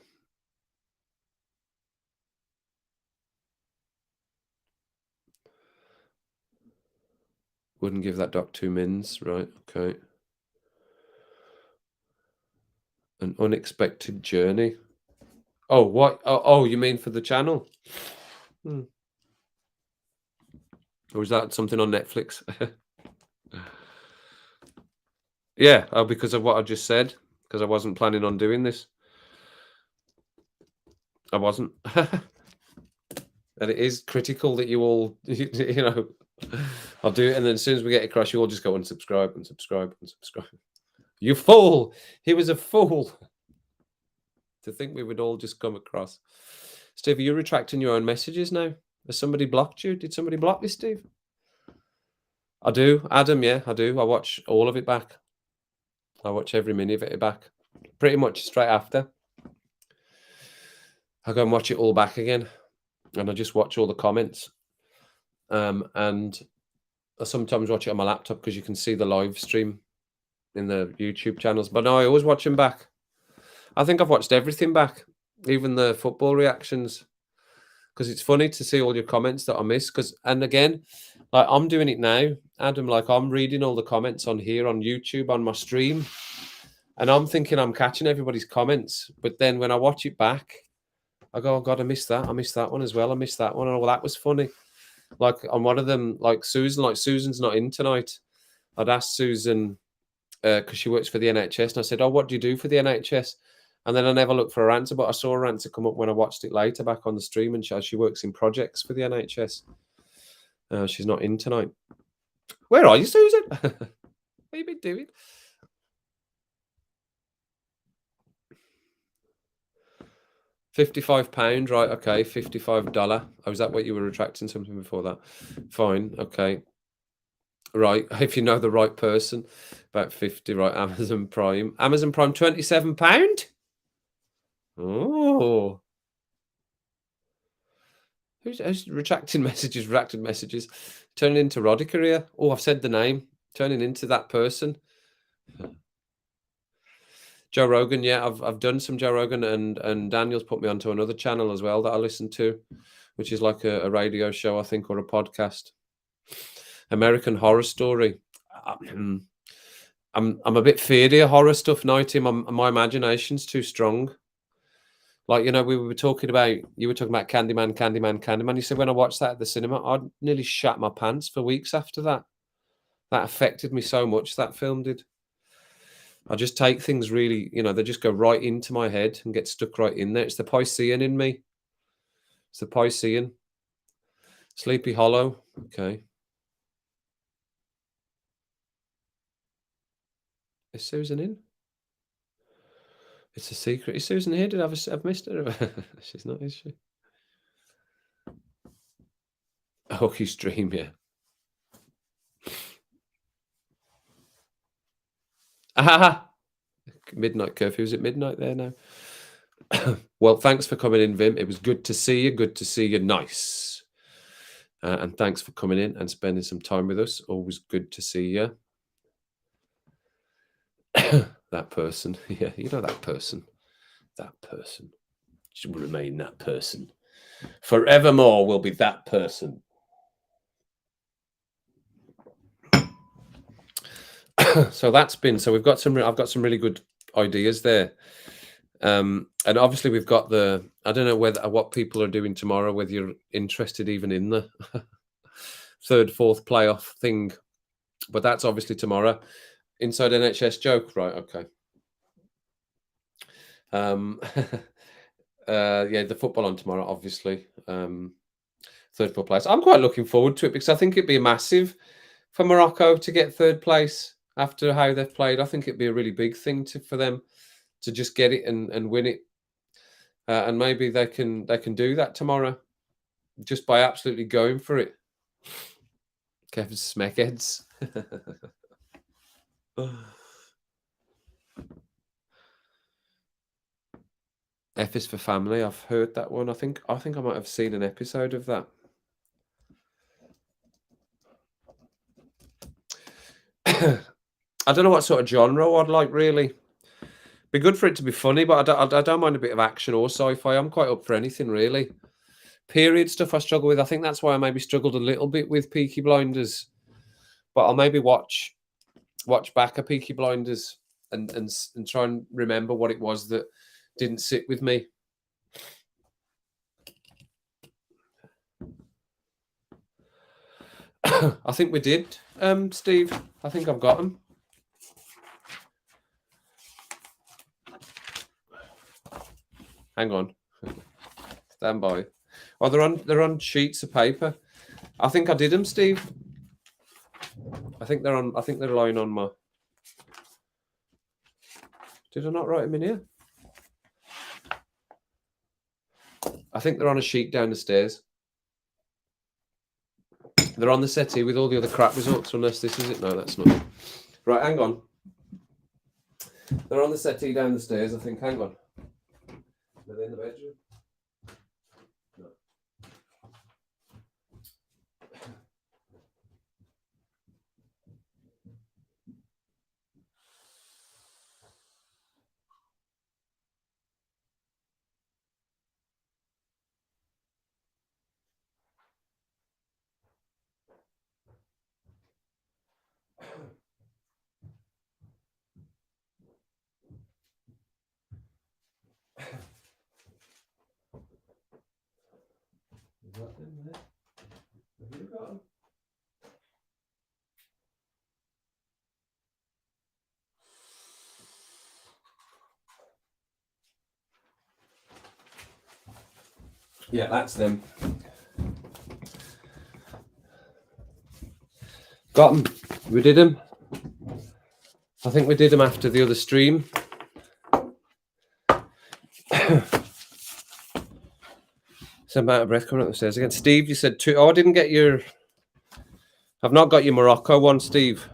Wouldn't give that doc 2 mins, right? Okay. An unexpected journey. Oh, what? Oh, you mean for the channel? Or is that something on Netflix? Yeah, because of what I just said, because I wasn't planning on doing this. I wasn't. And it is critical that you all, I'll do it. And then as soon as we get across, you all just go and subscribe and subscribe and subscribe. You fool. He was a fool to think we would all just come across. Steve, are you retracting your own messages now? Has somebody blocked you? Did somebody block you, Steve? I do. Adam, yeah, I do. I watch all of it back. I watch every minute of it back. Pretty much straight after. I go and watch it all back again. And I just watch all the comments. And I sometimes watch it on my laptop because you can see the live stream in the YouTube channels. But no, I always watch them back. I think I've watched everything back, even the football reactions, because it's funny to see all your comments that I miss. And again, Like, I'm doing it now, Adam, like, I'm reading all the comments on here on YouTube on my stream, and I'm thinking I'm catching everybody's comments, but then when I watch it back, I go, "Oh god, I missed that. I missed that one as well. I missed that one. Oh, well, that was funny." Like, on one of them, like Susan's not in tonight. I'd asked Susan, because she works for the NHS, and I said, "Oh, what do you do for the NHS?" And then I never looked for her answer, but I saw her answer come up when I watched it later back on the stream, and she works in projects for the NHS. She's not in tonight. Where are you, Susan? What have you been doing? £55, right? Okay, $55. Oh, is that what you were retracting something before that? Fine, okay, right. If you know the right person, about 50, right? Amazon Prime, £27. Oh, who's retracting messages? Retracted messages, turning into Rodica here. Oh, I've said the name. Turning into that person. Joe Rogan, yeah, I've done some Joe Rogan, and Daniel's put me onto another channel as well that I listen to, which is like a radio show, I think, or a podcast. American Horror Story. I'm I'm a bit fearedy of horror stuff now, Tim. My imagination's too strong. Like, we were talking about, you were talking about Candyman, Candyman, Candyman. You said when I watched that at the cinema, I nearly shat my pants for weeks after that. That affected me so much, that film did. I just take things really, they just go right into my head and get stuck right in there. It's the Piscean in me. It's the Piscean. Sleepy Hollow. Okay. Is Susan in? It's a secret. Is Susan here? Did I've missed her? She's not, is she? A hooky stream, yeah. Ah, midnight curfew. Is it midnight there now? Well, thanks for coming in, Vim. It was good to see you. Good to see you. Nice. And thanks for coming in and spending some time with us. Always good to see you. That person. Yeah, that person. That person. Should remain that person. Forevermore will be that person. So we've got I've got some really good ideas there. And obviously we've got I don't know what people are doing tomorrow, whether you're interested even in the third, fourth playoff thing, but that's obviously tomorrow. Inside NHS joke, right? Okay. Yeah, the football on tomorrow, obviously. Third, fourth place. I'm quite looking forward to it because I think it'd be massive for Morocco to get third place after how they've played. I think it'd be a really big thing for them to just get it and win it. And maybe they can do that tomorrow just by absolutely going for it. Kevin Smeckheads. F is for family. I've heard that one. I think I might have seen an episode of that. I don't know what sort of genre I'd like, really. Be good for it to be funny, but I don't mind a bit of action or sci-fi. I'm quite up for anything, really. Period stuff I struggle with. I think that's why I maybe struggled a little bit with Peaky Blinders. But I'll maybe watch back a Peaky Blinders and try and remember what it was that didn't sit with me. I think we did, Steve. I think I've got them. Hang on. Stand by. Oh, they're on sheets of paper. I think I did them, Steve. I think they're lying on my. Did I not write them in here? I think they're on a sheet down the stairs. They're on the settee with all the other crap results, unless this is it. No, that's not it. Right, hang on. They're on the settee down the stairs, I think. Hang on. Are they in the bedroom? No. Yeah, that's them. Got them. We did them. I think we did them after the other stream. So I'm out of breath coming up the stairs again. Steve, you said 2. Oh, I didn't get your... I've not got your Morocco one, Steve.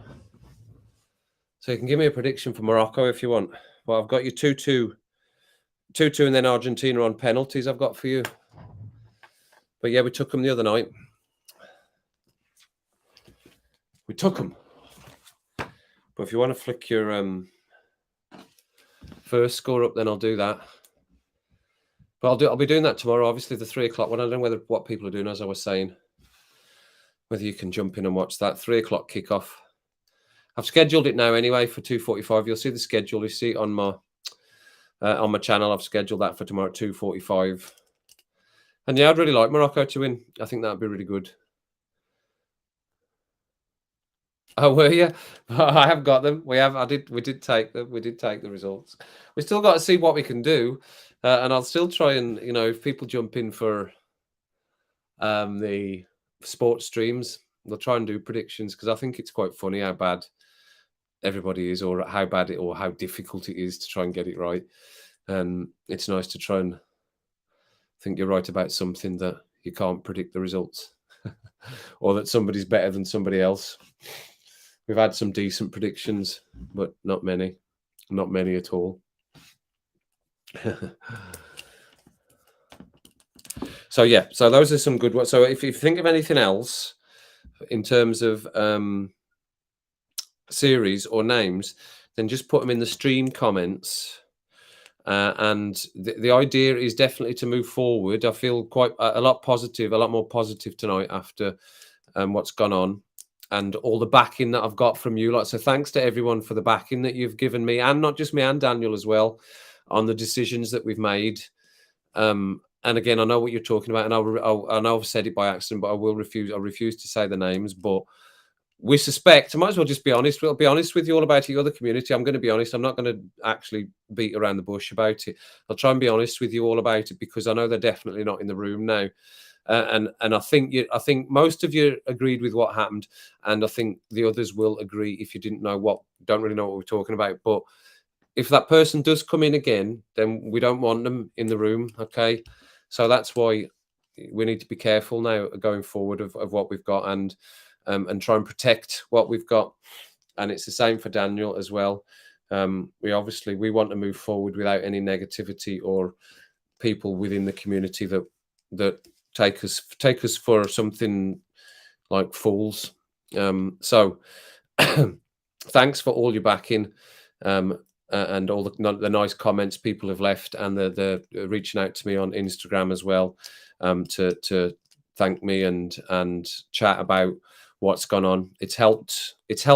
So you can give me a prediction for Morocco if you want. Well, I've got you 2-2. 2-2 and then Argentina on penalties I've got for you. But yeah, we took them the other night. We took them. But if you want to flick your first score up, then I'll do that. But I'll be doing that tomorrow. Obviously, the 3 o'clock one. I don't know what people are doing, as I was saying. Whether you can jump in and watch that 3 o'clock kickoff. I've scheduled it now anyway for 2:45. You'll see the schedule. You see it on my channel. I've scheduled that for tomorrow at 2:45. And yeah, I'd really like Morocco to win. I think that'd be really good. Oh, were you? I have got them. We did take them. We did take the results. We still got to see what we can do, and I'll still try and if people jump in for the sports streams, they'll try and do predictions because I think it's quite funny how bad everybody is, or how bad it or how difficult it is to try and get it right. And it's nice to try and think you're right about something that you can't predict the results, or that somebody's better than somebody else. We've had some decent predictions, but not many at all. So yeah, so those are some good ones. So if you think of anything else in terms of series or names, then just put them in the stream comments. And the idea is definitely to move forward. I feel quite a lot more positive tonight after what's gone on. And all the backing that I've got from you lot. So thanks to everyone for the backing that you've given me, and not just me, and Daniel as well, on the decisions that we've made. And again, I know what you're talking about, and I know I've said it by accident, but I refuse to say the names. But we suspect, I might as well just be honest. We'll be honest with you all about your other community. I'm going to be honest. I'm not going to actually beat around the bush about it. I'll try and be honest with you all about it because I know they're definitely not in the room now. And I think most of you agreed with what happened, and I think the others will agree if you don't really know what we're talking about. But if that person does come in again, then we don't want them in the room. Okay, so that's why we need to be careful now going forward of what we've got, and try and protect what we've got. And it's the same for Daniel as well. We want to move forward without any negativity or people within the community that take us for something like fools. So thanks for all your backing, and all the nice comments people have left, and the reaching out to me on Instagram as well, to thank me and chat about what's gone on. It's helped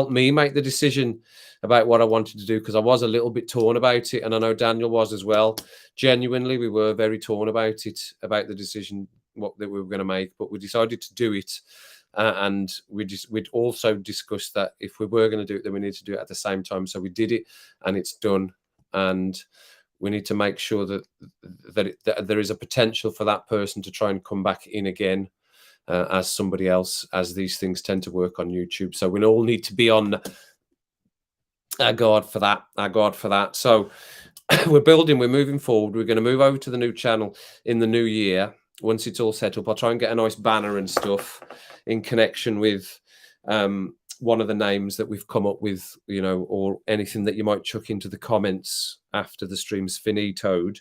me make the decision about what I wanted to do, because I was a little bit torn about it, and I know Daniel was as well. Genuinely, we were very torn about it, about the decision that we were going to make, but we decided to do it. And we'd also discussed that if we were going to do it, then we need to do it at the same time. So we did it, and it's done. And we need to make sure that there is a potential for that person to try and come back in again as somebody else, as these things tend to work on YouTube. So we all need to be on our guard for that. So we're moving forward. We're going to move over to the new channel in the new year. Once it's all set up, I'll try and get a nice banner and stuff in connection with one of the names that we've come up with, or anything that you might chuck into the comments after the stream's finitoed.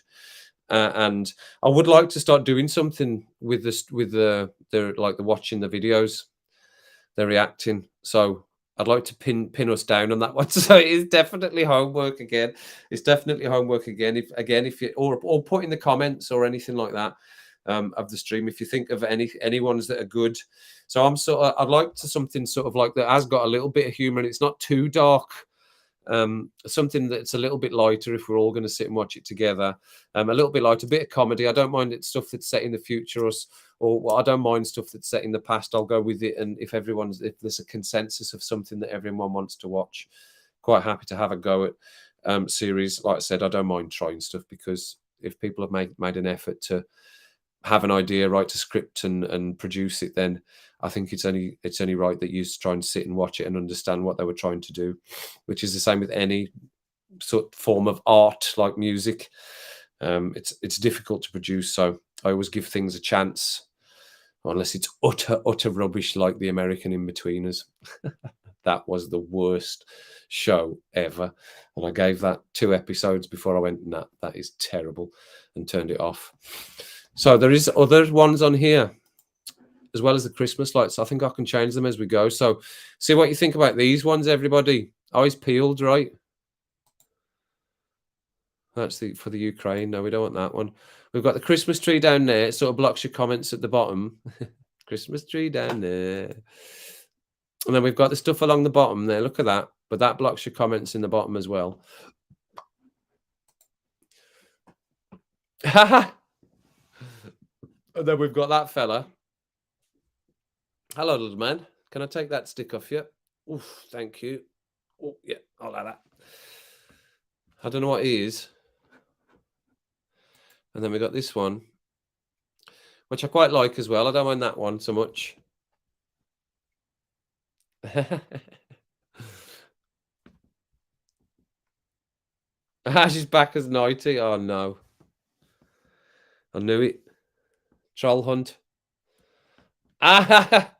And I would like to start doing something with this, with the watching the videos, they're reacting. So I'd like to pin us down on that one. So it is definitely homework again. If you or put in the comments or anything like that of the stream, if you think of any ones that are good. So I'd like to something sort of like that has got a little bit of humor, and it's not too dark. Something that's a little bit lighter if we're all going to sit and watch it together. A little bit lighter, a bit of comedy. I don't mind it stuff that's set in the future, or I don't mind stuff that's set in the past. I'll go with it. And if there's a consensus of something that everyone wants to watch, quite happy to have a go at series. Like I said, I don't mind trying stuff, because if people have made an effort to have an idea, write a script, and produce it, then I think it's only right that you try and sit and watch it and understand what they were trying to do, which is the same with any sort of form of art like music. It's difficult to produce, so I always give things a chance, unless it's utter rubbish like the American In-Betweeners. That was the worst show ever, and I gave that 2 episodes before I went, nah, that is terrible, and turned it off. So there is other ones on here as well as the Christmas lights. I think I can change them as we go. So see what you think about these ones, everybody. Eyes peeled, right? That's for the Ukraine. No, we don't want that one. We've got the Christmas tree down there. It sort of blocks your comments at the bottom. Christmas tree down there. And then we've got the stuff along the bottom there. Look at that. But that blocks your comments in the bottom as well. And then we've got that fella. Hello, little man. Can I take that stick off you? Oof, thank you. Oh, yeah, I'll have that. I don't know what he is. And then we got this one, which I quite like as well. I don't mind that one so much. She's back as Nighty. Oh, no. I knew it. Troll hunt. Ah!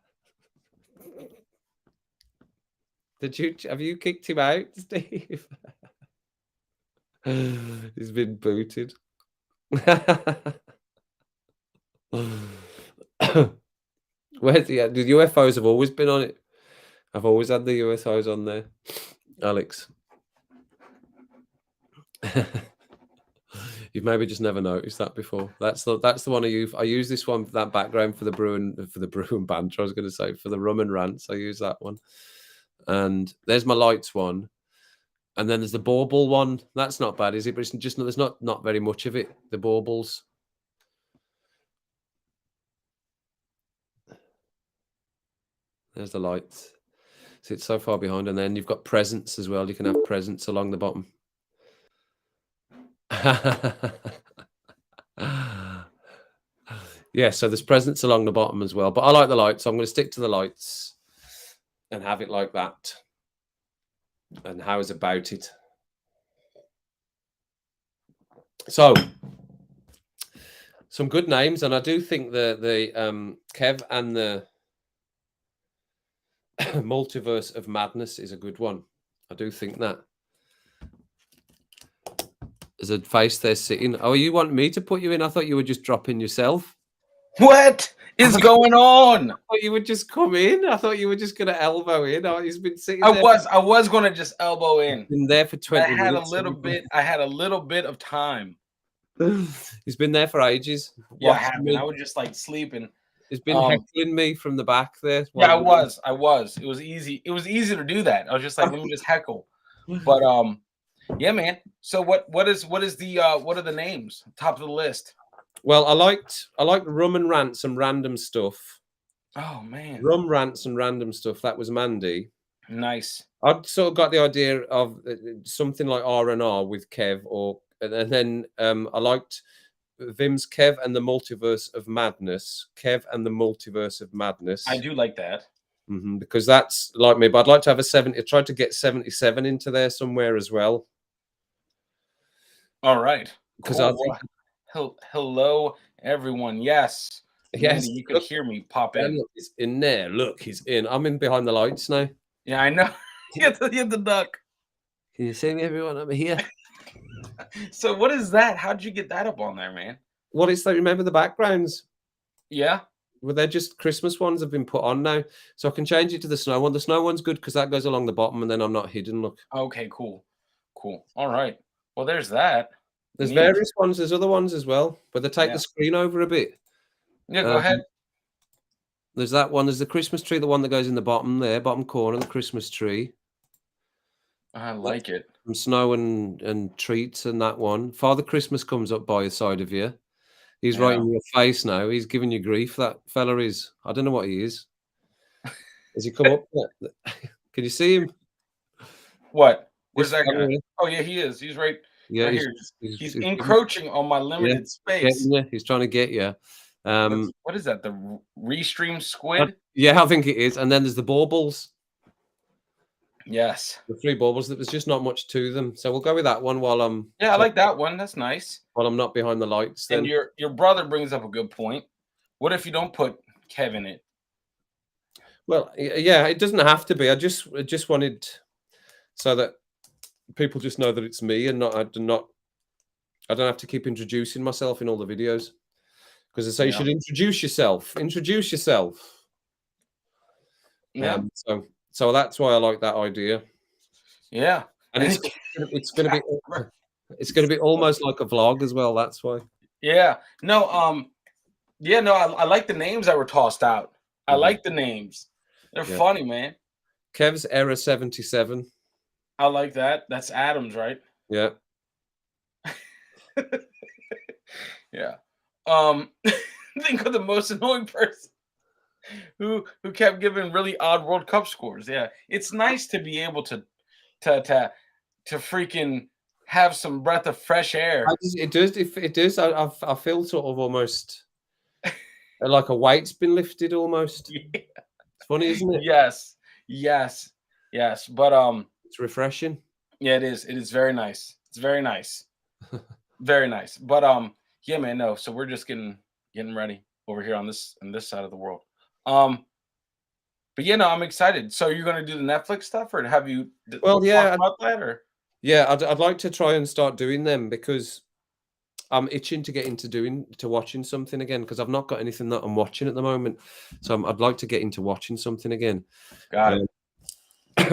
Have you kicked him out, Steve? He's been booted. Where's the UFOs have always been on it. I've always had the UFOs on there, Alex. You've maybe just never noticed that before. That's the one I use this one for that background for the brew and banter. I was going to say for the rum and rants. I use that one. And there's my lights one, and then there's the bauble one. That's not bad, is it? But it's just there's not very much of it. The baubles. There's the lights. See, it's so far behind, and then you've got presents as well. You can have presents along the bottom. Yeah, so there's presents along the bottom as well. But I like the lights, so I'm going to stick to the lights and have it like that. And how is about it? So some good names, and I do think the Kev and the Multiverse of Madness is a good one. I do think that. There's a face there sitting. Oh, you want me to put you in? I thought you were just dropping yourself. What is going on? I thought you would just come in. I thought you were just going to elbow in. Oh, he's been sitting I there. was going to just elbow in. Been there for 20 I had minutes. I had a little bit of time. He's been there for ages. Yeah, I was just like sleeping. He's been heckling me from the back there. Yeah, I was. It was easy. It was easy to do that. I was just like, let me just heckle. But yeah, man. So what are the names? Top of the list. Well, I liked Rum and Rants and Random Stuff. Oh man. Rum, Rants and Random Stuff. That was Mandy. Nice. I'd sort of got the idea of something like R&R with Kev, and then I liked Vim's Kev and the Multiverse of Madness. Kev and the Multiverse of Madness. I do like that. Because that's like me, but I'd like to have a 70. I tried to get 77 into there somewhere as well. All right. Because cool. I think hello everyone. Yes. Yes, you could hear me pop in. Look, he's in there. Look, he's in. I'm in behind the lights now. Yeah, I know. You have to duck. Can you see me, everyone? I'm here. So what is that? How'd you get that up on there, man? What is that? Remember the backgrounds? Yeah. Well, they're just Christmas ones have been put on now. So I can change it to the snow one. The snow one's good because that goes along the bottom and then I'm not hidden. Look. Okay, cool. All right. Well, there's that. There's various ones. There's other ones as well, but they take the screen over a bit. Yeah, go ahead. There's that one. There's the Christmas tree, the one that goes in the bottom there, bottom corner, the Christmas tree. I like it. Some snow and treats and that one. Father Christmas comes up by the side of you. He's right in your face now. He's giving you grief. That fella is. I don't know what he is. Has he come up? Can you see him? What? Where's that guy? Oh yeah, he is. He's right. Yeah, right here. He's encroaching on my limited space. He's trying to get you. What is that? The restream squid? Yeah, I think it is. And then there's the baubles, Yes. the 3 baubles. There's just not much to them, so we'll go with that one while I'm Yeah, I like that one. That's nice. not behind the lights. And Then, your brother brings up a good point. What if you don't put Kev in it? well, yeah, it doesn't have to be. I just wanted so that people just know that it's me and I don't have to keep introducing myself in all the videos because they say you Yeah. should introduce yourself. Introduce yourself. Yeah. So that's why I like that idea. Yeah. And it's gonna be it's gonna be almost like a vlog as well. That's why. Yeah. No, yeah, no, I like the names that were tossed out. I Mhm. like the names. They're Yeah. funny, man. Kev's Error 77. I like that. That's Adams, right? Yeah. Yeah. Think of the most annoying person who kept giving really odd World Cup scores. Yeah. It's nice to be able to freaking have some breath of fresh air. It does. It does. I feel sort of almost like a weight's been lifted almost. Yeah. It's funny, isn't it? Yes. Yes. Yes. But It's refreshing. yeah, it is. It is very nice. It's very nice. Very nice. But yeah, man, no. So we're just getting ready over here on this side of the world. But yeah, no, I'm excited. So you're gonna do the Netflix stuff, or have you Well, yeah, talked about that, or yeah. I'd like to try and start doing them because I'm itching to get into watching something again because I've not got anything that I'm watching at the moment. So I'd like to get into watching something again. got it?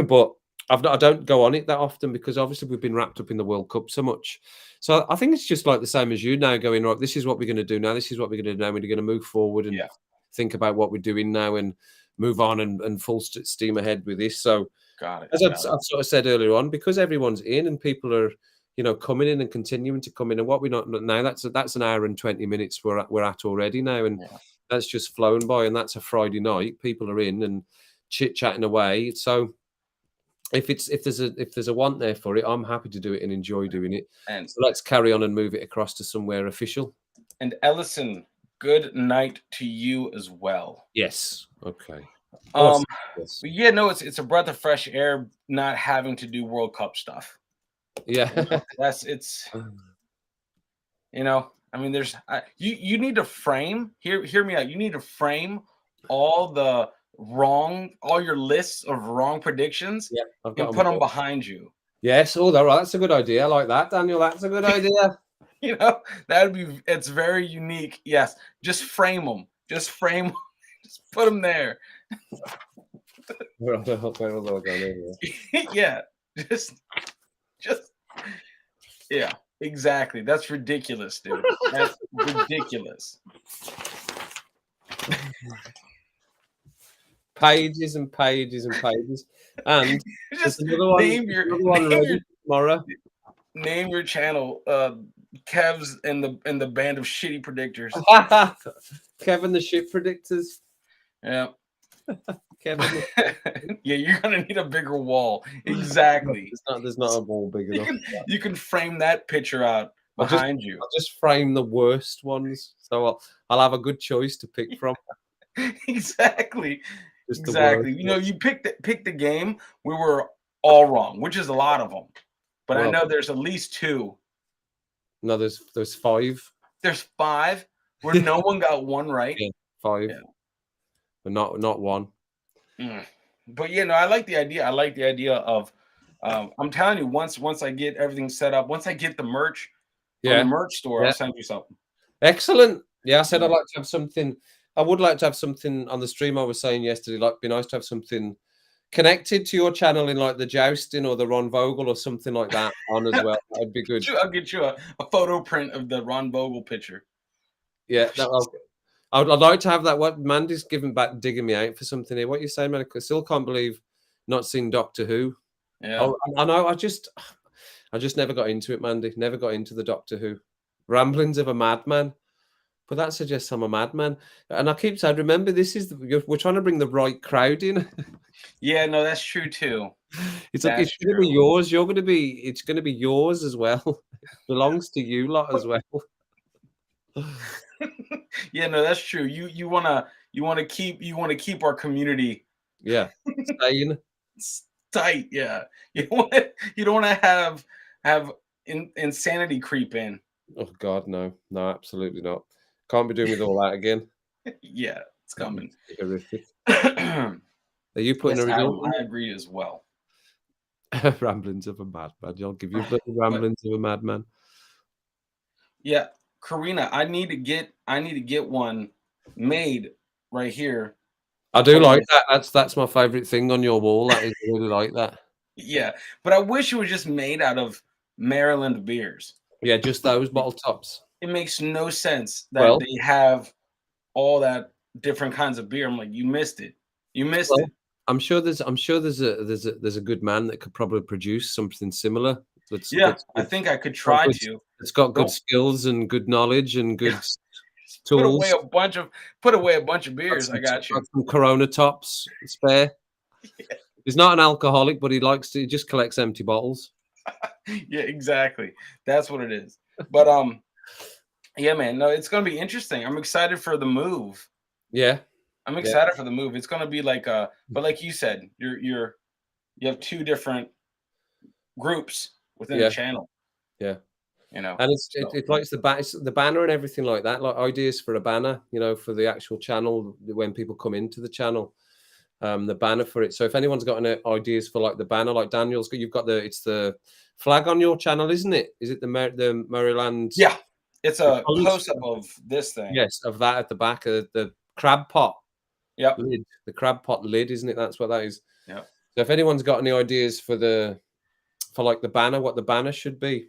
But I don't go on it that often because obviously we've been wrapped up in the World Cup so much. So I think it's just like the same as you now, going right. This is what we're going to do now. This is what we're going to do now. We're going to move forward and Yeah. think about what we're doing now and move on and full steam ahead with this. So Got it. as I've sort of said earlier on, because everyone's in and people are coming in and continuing to come in, and what we're not now that's an hour and 20 minutes we're at already now, and that's just flown by, and that's a Friday night. People are in and chit chatting away. So if there's a want there for it, I'm happy to do it and enjoy doing it. And so let's carry on and move it across to somewhere official. And Ellison, good night to you as well. Yes. Okay. But Yes. yeah, no, it's a breath of fresh air not having to do World Cup stuff. Yeah. It's I mean, there's you need to frame hear me out. You need to frame all your lists of wrong predictions and put them behind you. Yes. Oh, that's a good idea. I like that, Daniel. That's a good idea. It's very unique. Yes, just frame them. Just frame them. Just put them there. Yeah, just yeah, exactly. That's ridiculous, dude. That's ridiculous. Pages and pages and pages. And just name your channel, Kev's and the band of shitty predictors. Kevin the shit predictors. Yeah. Kevin. Yeah, you're gonna need a bigger wall. Exactly. There's not a wall big enough. You can frame that picture out behind you. I'll just frame the worst ones, so I'll have a good choice to pick from. Exactly. Exactly. You picked the game. We were all wrong, which is a lot of them. But I know there's at least 2. No, there's 5. There's 5 where no one got one right. Yeah, 5. Yeah. But not one. But I like the idea. I like the idea of I'm telling you, once I get everything set up, once I get the merch from the merch store, I'll send you something. Excellent. Yeah, I said I'd like to have something. I would like to have something on the stream. I was saying yesterday, like, it'd be nice to have something connected to your channel in like the jousting or the Ron Vogel or something like that on as well. That'd be good. I'll get you a photo print of the Ron Vogel picture. Yeah, I'd like to have that. What Mandy's digging me out for something here. What you saying, man? I still can't believe not seeing Doctor Who. Yeah, I know. I just never got into it, Mandy. Never got into the Doctor Who ramblings of a madman. But that suggests I'm a madman. And I keep saying, remember, we're trying to bring the right crowd in. Yeah, no, that's true too. It's going to be yours. It's going to be yours as well. It belongs to you lot as well. Yeah, no, that's true. You wanna keep our community Yeah, sane. tight. Yeah, you don't wanna have insanity creep in. Oh God, no, no, absolutely not. Can't be doing with all that again. Yeah, it's That'd be coming. horrific. Yes, Are you putting a result I agree as well. on? Ramblings of a madman. I'll give you little But ramblings of a madman. yeah, Karina, I need to get one made right here I and do put in like this. that. That's my favourite thing on your wall. That is, I really like that. Yeah, but I wish it was just made out of Maryland beers. Yeah, just those It, bottle tops. it makes no sense that Well, they have all that different kinds of beer. I'm like, you missed it. You missed well, it. I'm sure there's a good man that could probably produce something similar. That's Yeah, that's I good. think I could Got try good. to. It's got good Don't skills and good knowledge and yeah, good just tools. put away a bunch of beers. I got Got you. some Corona tops spare. He's not an alcoholic, but he just collects empty bottles. Yeah, exactly. That's what it is. But yeah, man. No, it's gonna be interesting. I'm excited for the move. Yeah, I'm yeah, excited for the move. It's gonna be like but like you said, you have two different groups within the yeah, channel. yeah. You know, And it's it, so it's like it's the banner and everything like that. Like ideas for a banner, for the actual channel when people come into the channel. The banner for it. So if anyone's got any ideas for like the banner, like Daniel's got, you've got it's the flag on your channel, isn't it? Is it the Maryland? yeah, it's The a colours? close up of this thing. Yes, of that at the back of the crab pot Yep. lid, the crab pot lid, isn't it? That's what that is. Yep. So if anyone's got any ideas for like the banner, what the banner should be,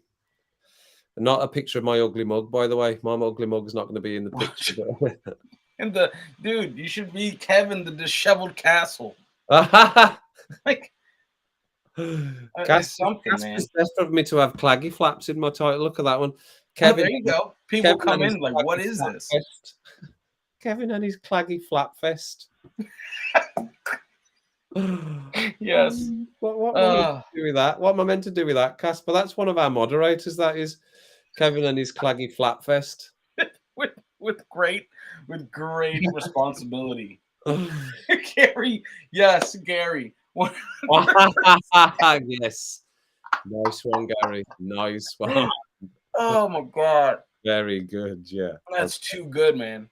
not a picture of my ugly mug, by the way. My ugly mug is not going to be in the picture. Watch. And the dude, you should be Kevin the disheveled castle. But... Like it's something, man. Casper's best for me to have claggy flaps in my title. Look at that one. Oh, Kevin, there you go. People Kevin come and his in like, what claggy is flap this? fest. Kevin and his claggy flap fest. Yes. What am I meant to do with that? What am I meant to do with that, Casper? That's one of our moderators. That is Kevin and his claggy flap fest. with great responsibility. Gary, yes, Gary. Yes. Nice one, Gary. Nice one. Oh my god. Very good. Yeah. That's too good, man.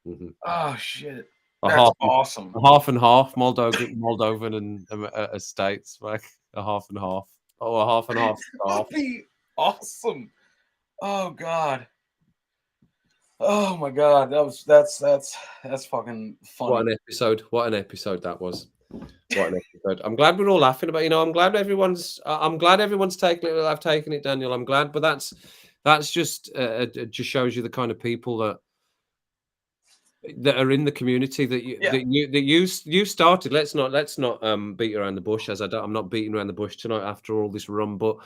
Mhm. Oh shit. A That's half, awesome. a half and half, Moldovan and estates, like a half and half. Oh, a half and half. That'd be awesome. Oh god. Oh my god. That's fucking funny. What an episode! What an episode that was! What an episode! I'm glad we're all laughing about. I'm glad everyone's. I'm glad everyone's taken it. I've taken it, Daniel. I'm glad, but that's just it just shows you the kind of people that are in the community that you started. Let's not beat around the bush, as I'm not beating around the bush tonight after all this rum. But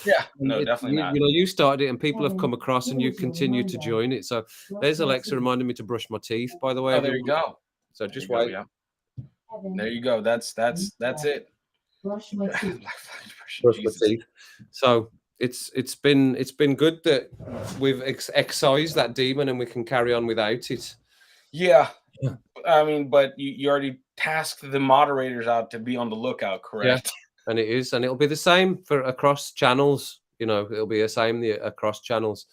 Yeah, no, definitely not. you started it, and people have come across, and you continue to join it. So there's Alexa reminding me to brush my teeth. By the way, Oh, there you go. So There just you go, wait. yeah. There you go. That's it. Brush my teeth. Brush my Jesus. teeth. So it's been good that we've excised that demon and we can carry on without it. Yeah. I mean, but you already tasked the moderators out to be on the lookout, correct? And it is, and it'll be the same for across channels. It'll be the same across channels,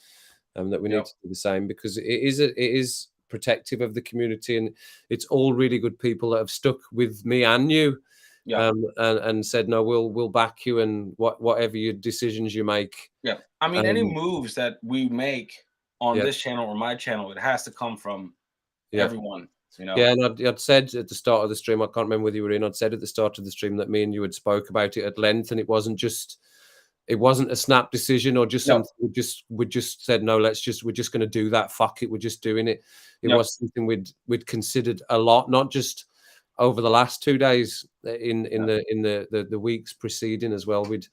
that we need to do the same, because it is protective of the community, and it's all really good people that have stuck with me and you, Yeah. and said no, we'll back you, and whatever your decisions you make. Yeah. I mean, any moves that we make on this channel or my channel, it has to come from everyone. Yeah, and I'd said at the start of the stream, I can't remember whether you were in. I'd said at the start of the stream that me and you had spoke about it at length, and it wasn't a snap decision or just something we just said no. We're just going to do that. Fuck it, we're just doing it. It was something we'd considered a lot, not just over the last 2 days, in the weeks preceding as well. We'd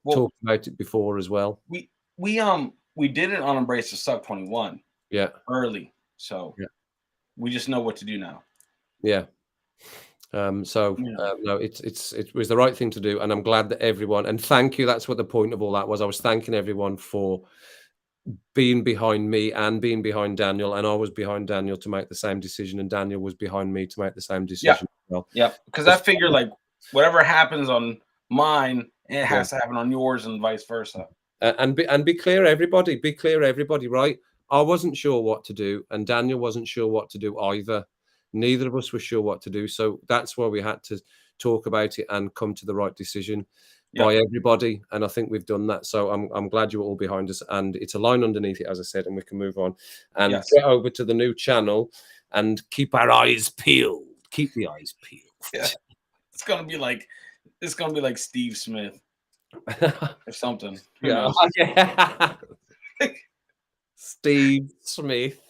talked about it before as well. We did it on Embrace the Suck 21. Yeah, early. So we just know what to do now. Yeah. No, it was the right thing to do, and I'm glad that everyone, and thank you. That's what the point of all that was. I was thanking everyone for being behind me and being behind Daniel, and I was behind Daniel to make the same decision, and Daniel was behind me to make the same Yeah, decision as well. yeah. Because I figure like whatever happens on mine, it Yeah. has to happen on yours, and vice versa. And be clear, everybody. Be clear, everybody. Right? I wasn't sure what to do, and Daniel wasn't sure what to do either. Neither of us were sure what to do, so that's why we had to talk about it and come to the right decision by Yeah, everybody. And I think we've done that. So I'm glad you're all behind us, and it's a line underneath it, as I said, and we can move on and yes. get over to the new channel and keep our eyes peeled. Keep the eyes peeled. Yeah. It's gonna be like Steve Smith or something. Who Yeah. knows? Yeah. Steve Smith.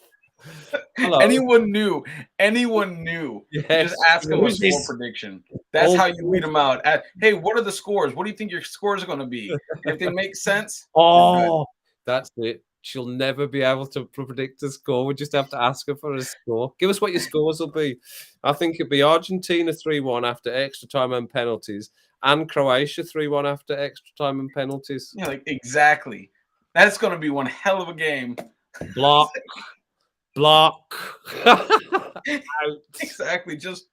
Hello. Anyone new? You Yes. just ask them a Who's score this? prediction. That's Old how you weed them out. Hey, what are the scores? What do you think your scores are going to be? And if they make sense, you're good. Oh, that's it. She'll never be able to predict a score. We just have to ask her for a score. Give us what your scores will be. I think it'll be Argentina 3-1 after extra time and penalties, and Croatia 3-1 after extra time and penalties. Yeah, like exactly. That's going to be one hell of a game. Block. Out. Exactly. Just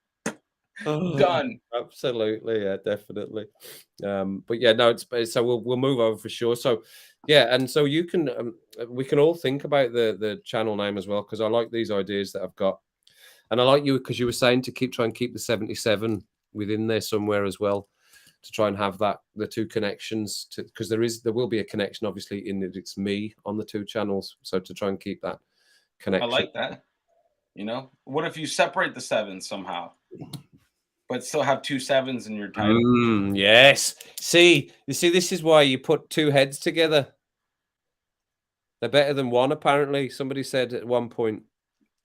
Oh, done. absolutely, yeah, definitely. But yeah, no, it's so we'll move over for sure. So yeah, and so you can we can all think about the channel name as well, because I like these ideas that I've got, and I like you because you were saying to try and keep the 77 within there somewhere as well, to try and have that the two connections, because there will be a connection obviously in that it's me on the two channels, so to try and keep that I connection. like that. You know, what if you separate the sevens somehow, but still have two sevens in your title? Yes. You see, this is why you put two heads together. They're better than one, apparently. Somebody said at one point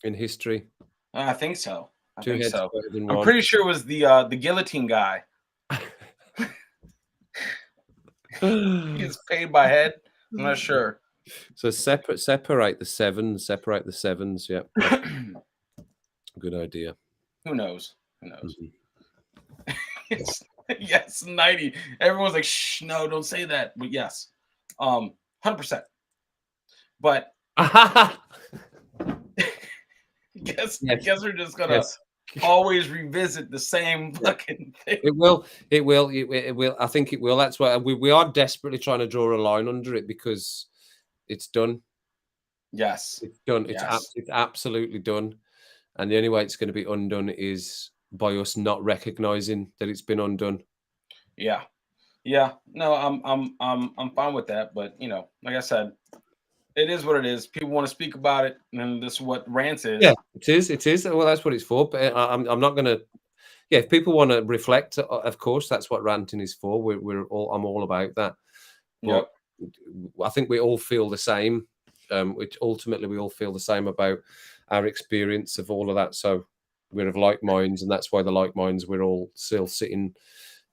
in history. I think so. Two heads better than I'm one. pretty sure it was the guillotine guy. He gets paid by head. I'm not sure. So separate the sevens. Separate the sevens. Yeah. Good idea. Who knows? Who knows? Mhm. Yes, 90. Everyone's like, shh, no, don't say that. But yes, 100%. But Yes. I guess we're just gonna always revisit the same fucking thing. It will. It will. It will. I think it will. That's why we are desperately trying to draw a line under it, because it's done. Yes, It's done. yes. It's absolutely done. And the only way it's going to be undone is by us not recognizing that it's been undone. Yeah, yeah. No, I'm fine with that. But you know, like I said, it is what it is. People want to speak about it, and this is what Rants is. Yeah, it is. It is. Well, that's what it's for. But I'm not going to. Yeah, if people want to reflect, of course, that's what ranting is for. I'm all about that. But I think we all feel the same. Which ultimately we all feel the same about our experience of all of that. So we're of like minds, and that's why the like minds, we're all still sitting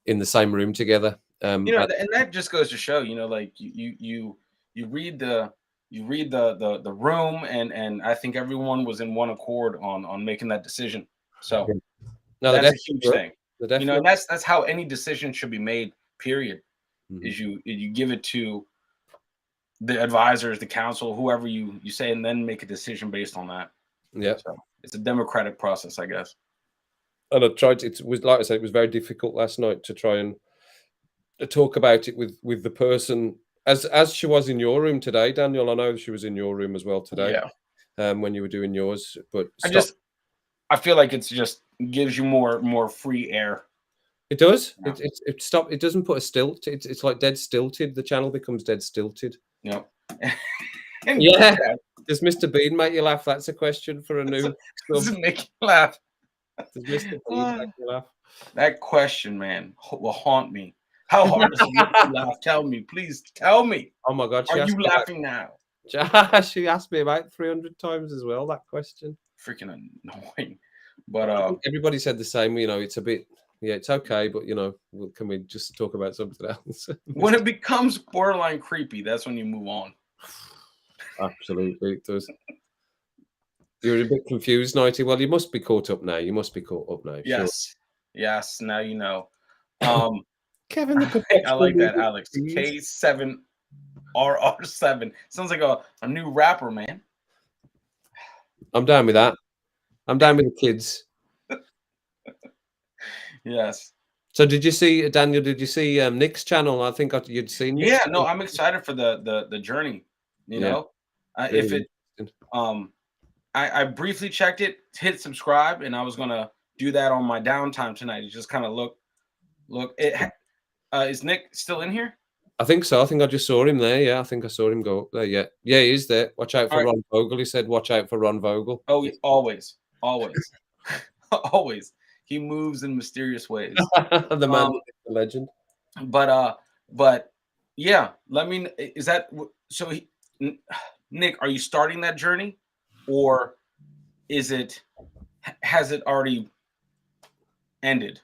in the same room together. You know, and that just goes to show, you know, like you read the room, and I think everyone was in one accord on making that decision. So no, that's a huge thing. You know, and that's how any decision should be made. Period. Mhm. Is you give it to the advisors, the council, whoever you say, and then make a decision based on that. Yeah. So it's a democratic process, I guess. And I tried. It was, like I said, it was very difficult last night to try and talk about it with the person as she was in your room today, Daniel. I know she was in your room as well today. Yeah. When you were doing yours, but I feel like it's just gives you more free air. It does. Yeah. It doesn't put a stilt. It's like dead stilted. The channel becomes dead stilted. Yep. Yeah. Does Mr. Bean make you laugh? That's a question for a new. Does it make you laugh? Does Mr. Bean make you laugh? That question, man, will haunt me. How hard does it make you laugh? Tell me, please. Tell me. Oh my God! Are you laughing now? She asked me about 300 times as well. That question. Freaking annoying. But everybody said the same. You know, it's a bit. Yeah, it's okay, but you know, can we just talk about something else? When it becomes borderline creepy, that's when you move on. Absolutely, it does. You're a bit confused, Nighty. Well, you must be caught up now. Yes, sure. Yes. Now you know. Kevin, I like that, Alex. K7. RR7. Sounds like a new rapper, man. I'm down with that. I'm down with the kids. Yes. So did you see Daniel? Did you see Nick's channel? I think you'd seen Nick's Yeah, no, channel. I'm excited for the journey, you Yeah, know? If really it interesting. I briefly checked it, hit subscribe, and I was gonna do that on my downtime tonight. Just kind of look. Is Nick still in here? I think so. I think I just saw him there. Yeah, I think I saw him go up there. Yeah, yeah, he is there. Watch out All for right. Ron Vogel. He said, "Watch out for Ron Vogel." Oh, always, always, always. He moves in mysterious ways. The man, Um, the legend. but yeah. Let me. Is that so? Nick, are you starting that journey, or is it? Has it already ended?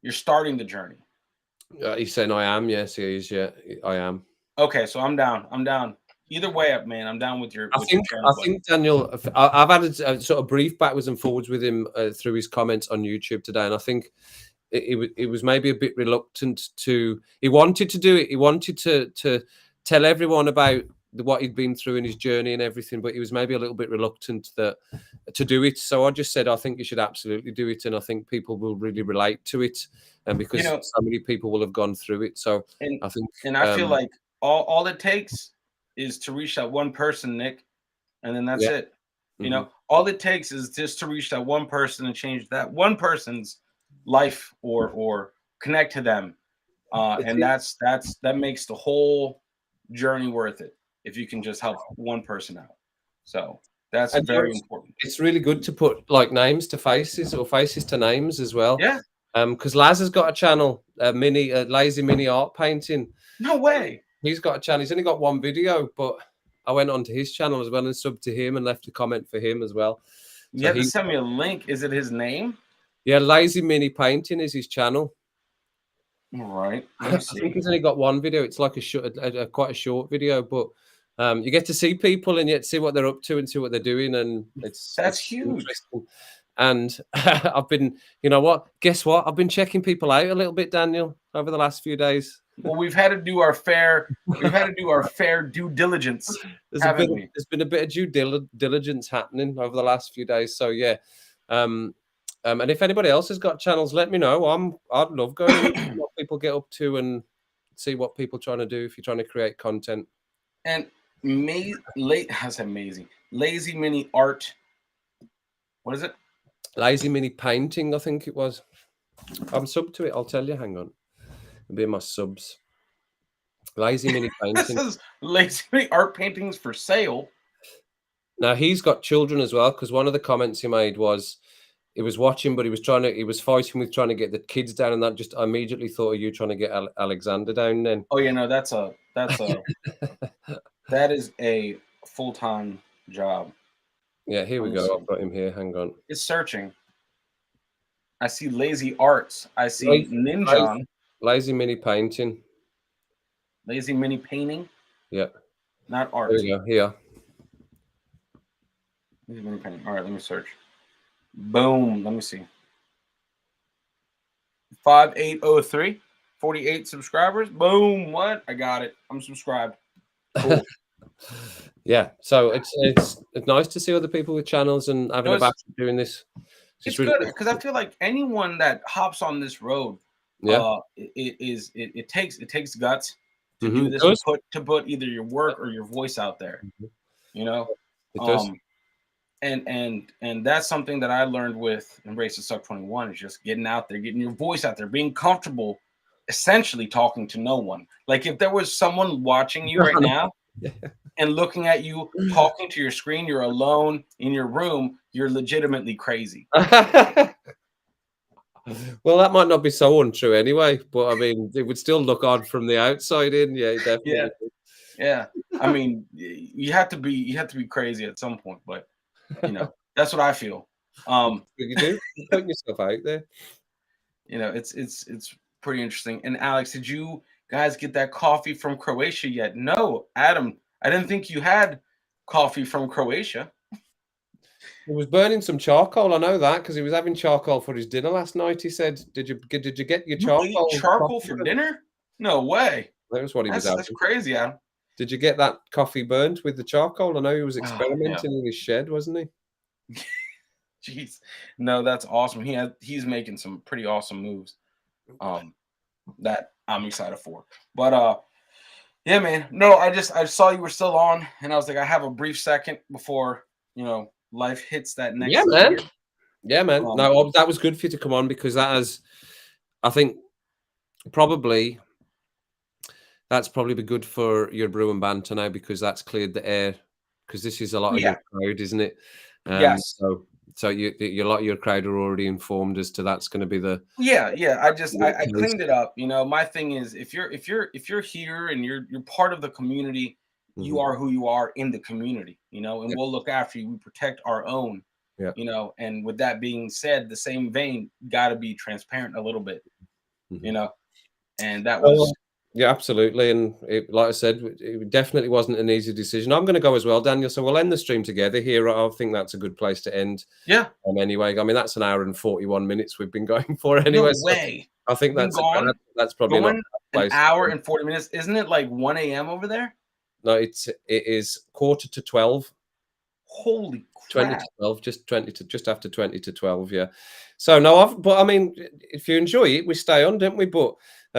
You're starting the journey. He's saying, "I am." Yes, he is. Yeah, I am. Okay, so I'm down. I'm down. Either way, man, I'm down with your I channel. think Daniel. I've had a sort of brief backwards and forwards with him through his comments on YouTube today, and I think it was maybe a bit reluctant to. He wanted to do it. He wanted to tell everyone about what he'd been through in his journey and everything, but he was maybe a little bit reluctant to do it. So I just said, I think you should absolutely do it, and I think people will really relate to it, and because so many people will have gone through it. So I think, and I feel like all it takes is to reach that one person, Nick, and then that's it. You know, all it takes is just to reach that one person and change that one person's life or connect to them, and that makes the whole journey worth it if you can just help one person out. So that's very important. It's really good to put like names to faces or faces to names as well. Yeah. Because Laz has got a channel, lazy mini art painting. No way. He's got a channel. He's only got one video, but I went onto his channel as well and subbed to him and left a comment for him as well. You have to send me a link. Is it his name? Yeah, Lazy Mini Painting is his channel. All right. I think he's only got one video. It's like quite a short video, but you get to see people and yet see what they're up to and see what they're doing, and that's huge. And I've been, you know what? Guess what? I've been checking people out a little bit, Daniel, over the last few days. Well, we've had to do our fair. We've had to do our fair due diligence. There's been a bit of due diligence happening over the last few days. So yeah, and if anybody else has got channels, let me know. I'd love going to what people get up to and see what people are trying to do if you're trying to create content. And that's amazing. Lazy Mini Art. What is it? Lazy Mini Painting, I think it was. I'm sub to it. I'll tell you. Hang on. It'll be in my subs. Lazy Mini Painting. This is Lazy Mini Art Paintings for sale. Now he's got children as well, because one of the comments he made was he was watching, but he was fighting with trying to get the kids down, and that just I immediately thought of you trying to get Alexander down. Then oh yeah, no, that's a that is a full-time job. Yeah, here we go. I've got him here. Hang on. It's searching. I see Lazy Arts. I see Ninja. Lazy Mini Painting. Lazy Mini Painting. Yeah. Not art. There we go. Here. Lazy Mini Painting. All right, let me search. Boom. Let me see. 5803. 48 subscribers. Boom. What? I got it. I'm subscribed. Cool. Yeah. So it's nice to see other people with channels and having a back doing this. It's really good because I feel like anyone that hops on this road, it takes guts to do this, to put either your work or your voice out there. You know, it does. And that's something that I learned with Embrace the Suck 21 is just getting out there, getting your voice out there, being comfortable, essentially talking to no one. Like if there was someone watching you right now and looking at you talking to your screen, you're alone in your room, you're legitimately crazy. Well, that might not be so untrue anyway, but I mean, it would still look odd from the outside in. Yeah, definitely. Yeah. I mean, you have to be crazy at some point, but you know, that's what I feel. You do. You're putting yourself out there. You know, it's pretty interesting. And Alex, did you guys get that coffee from Croatia yet? No, Adam, I didn't think you had coffee from Croatia. He was burning some charcoal. I know that because he was having charcoal for his dinner last night. He said, "Did you get your charcoal?" You ate charcoal for dinner? No way. That was what he was That's having. crazy, Adam. Did you get that coffee burnt with the charcoal? I know he was Oh, yeah. experimenting in his shed, wasn't he? Jeez. No, that's awesome. He's making some pretty awesome moves. That I'm excited for. But yeah, man. No, I saw you were still on, and I was like, I have a brief second before life hits that Yeah, next man. gear. Yeah, man. Um, No, that was good for you to come on because I think probably that's probably be good for your brewing banter now because that's cleared the air because this is a lot of yeah. your crowd, isn't it? Yes. So a lot of your crowd are already informed as to that's going to be the Yeah. I case. cleaned it up. My thing is if you're here and you're part of the community, you Mhm. are who you are in the community, and Yeah, we'll look after you. We protect our own, yeah. and with that being said, the same vein, gotta be transparent a little bit, Mhm. you know, and that Oh, was yeah, absolutely. And like I said, it definitely wasn't an easy decision. I'm going to go as well, Daniel. So we'll end the stream together here. I think that's a good place to end. yeah, Anyway, I mean that's an hour and 41 minutes we've been going for no anyway. So way. I think You've been gone that's probably not a going bad an place to hour end. and 40 minutes. Isn't it like 1 a.m. over there? No, it is quarter to 12. Holy 20 crap. to 12, just after 20 to 12, yeah. So no, but I mean, if you enjoy it, we stay on, don't we? But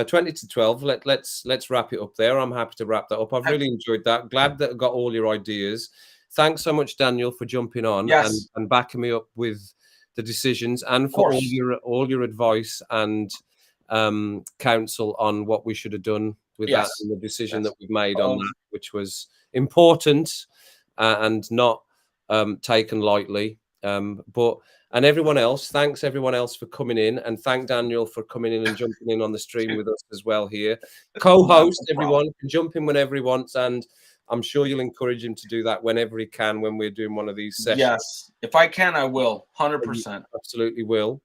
20 to 12, let's wrap it up there. I'm happy to wrap that up. I've I- really enjoyed that. Glad that I got all your ideas. Thanks so much, Daniel, for jumping on yes, and backing me up with the decisions and of for course. all your advice and counsel on what we should have done with that Yes. and the decision Yes. that we've made on Of that, which was important and not taken lightly. And everyone else, thanks everyone else for coming in, and thank Daniel for coming in and jumping in on the stream dude, with us as well here. not Co-host, a problem. everyone can jump in whenever he wants, and I'm sure you'll encourage him to do that whenever he can when we're doing one of these sessions. Yes. If I can, I will. You 100%. absolutely will.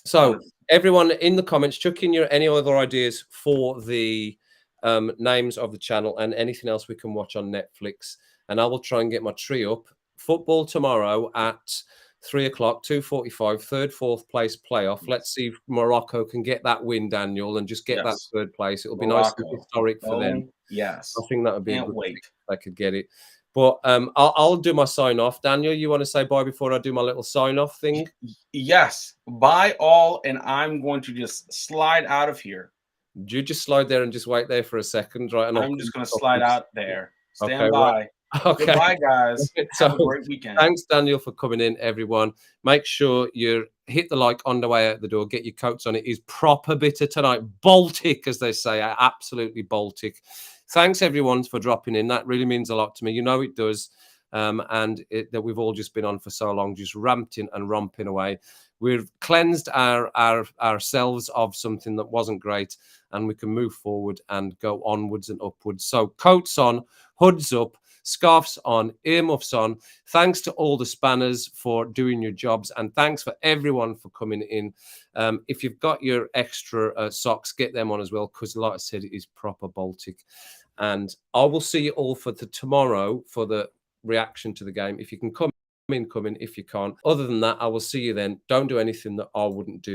So 100%. everyone in the comments, chuck in your any other ideas for the names of the channel and anything else we can watch on Netflix. And I will try and get my tree up. Football tomorrow at 3 o'clock, 2:45, third, fourth place playoff. Let's see if Morocco can get that win, Daniel, and just get that Yes. third place. It'll be nice and Morocco. historic for them. Oh, yes. I think that would be a Can't good thing wait. if they could get it. But I'll do my sign off. Daniel, you want to say bye before I do my little sign off thing? Yes. Bye all. And I'm going to just slide out of here. You just slide there and just wait there for a second, right? And I'm just going to slide out there. Okay, Stand right. by. Okay. Goodbye, guys. So, Have a great weekend. thanks, Daniel, for coming in, everyone. Make sure you hit the like on the way out the door. Get your coats on. It is proper bitter tonight. Baltic, as they say. Absolutely Baltic. Thanks, everyone, for dropping in. That really means a lot to me. You know it does. That we've all just been on for so long, just ramping and romping away. We've cleansed ourselves of something that wasn't great, and we can move forward and go onwards and upwards. So coats on, hoods up, scarves on, earmuffs on. Thanks to all the spanners for doing your jobs, and thanks for everyone for coming in. If you've got your extra socks, get them on as well, because like I said, it is proper Baltic. And I will see you all for tomorrow for the reaction to the game. If you can come in. If you can't. Other than that, I will see you then. Don't do anything that I wouldn't do.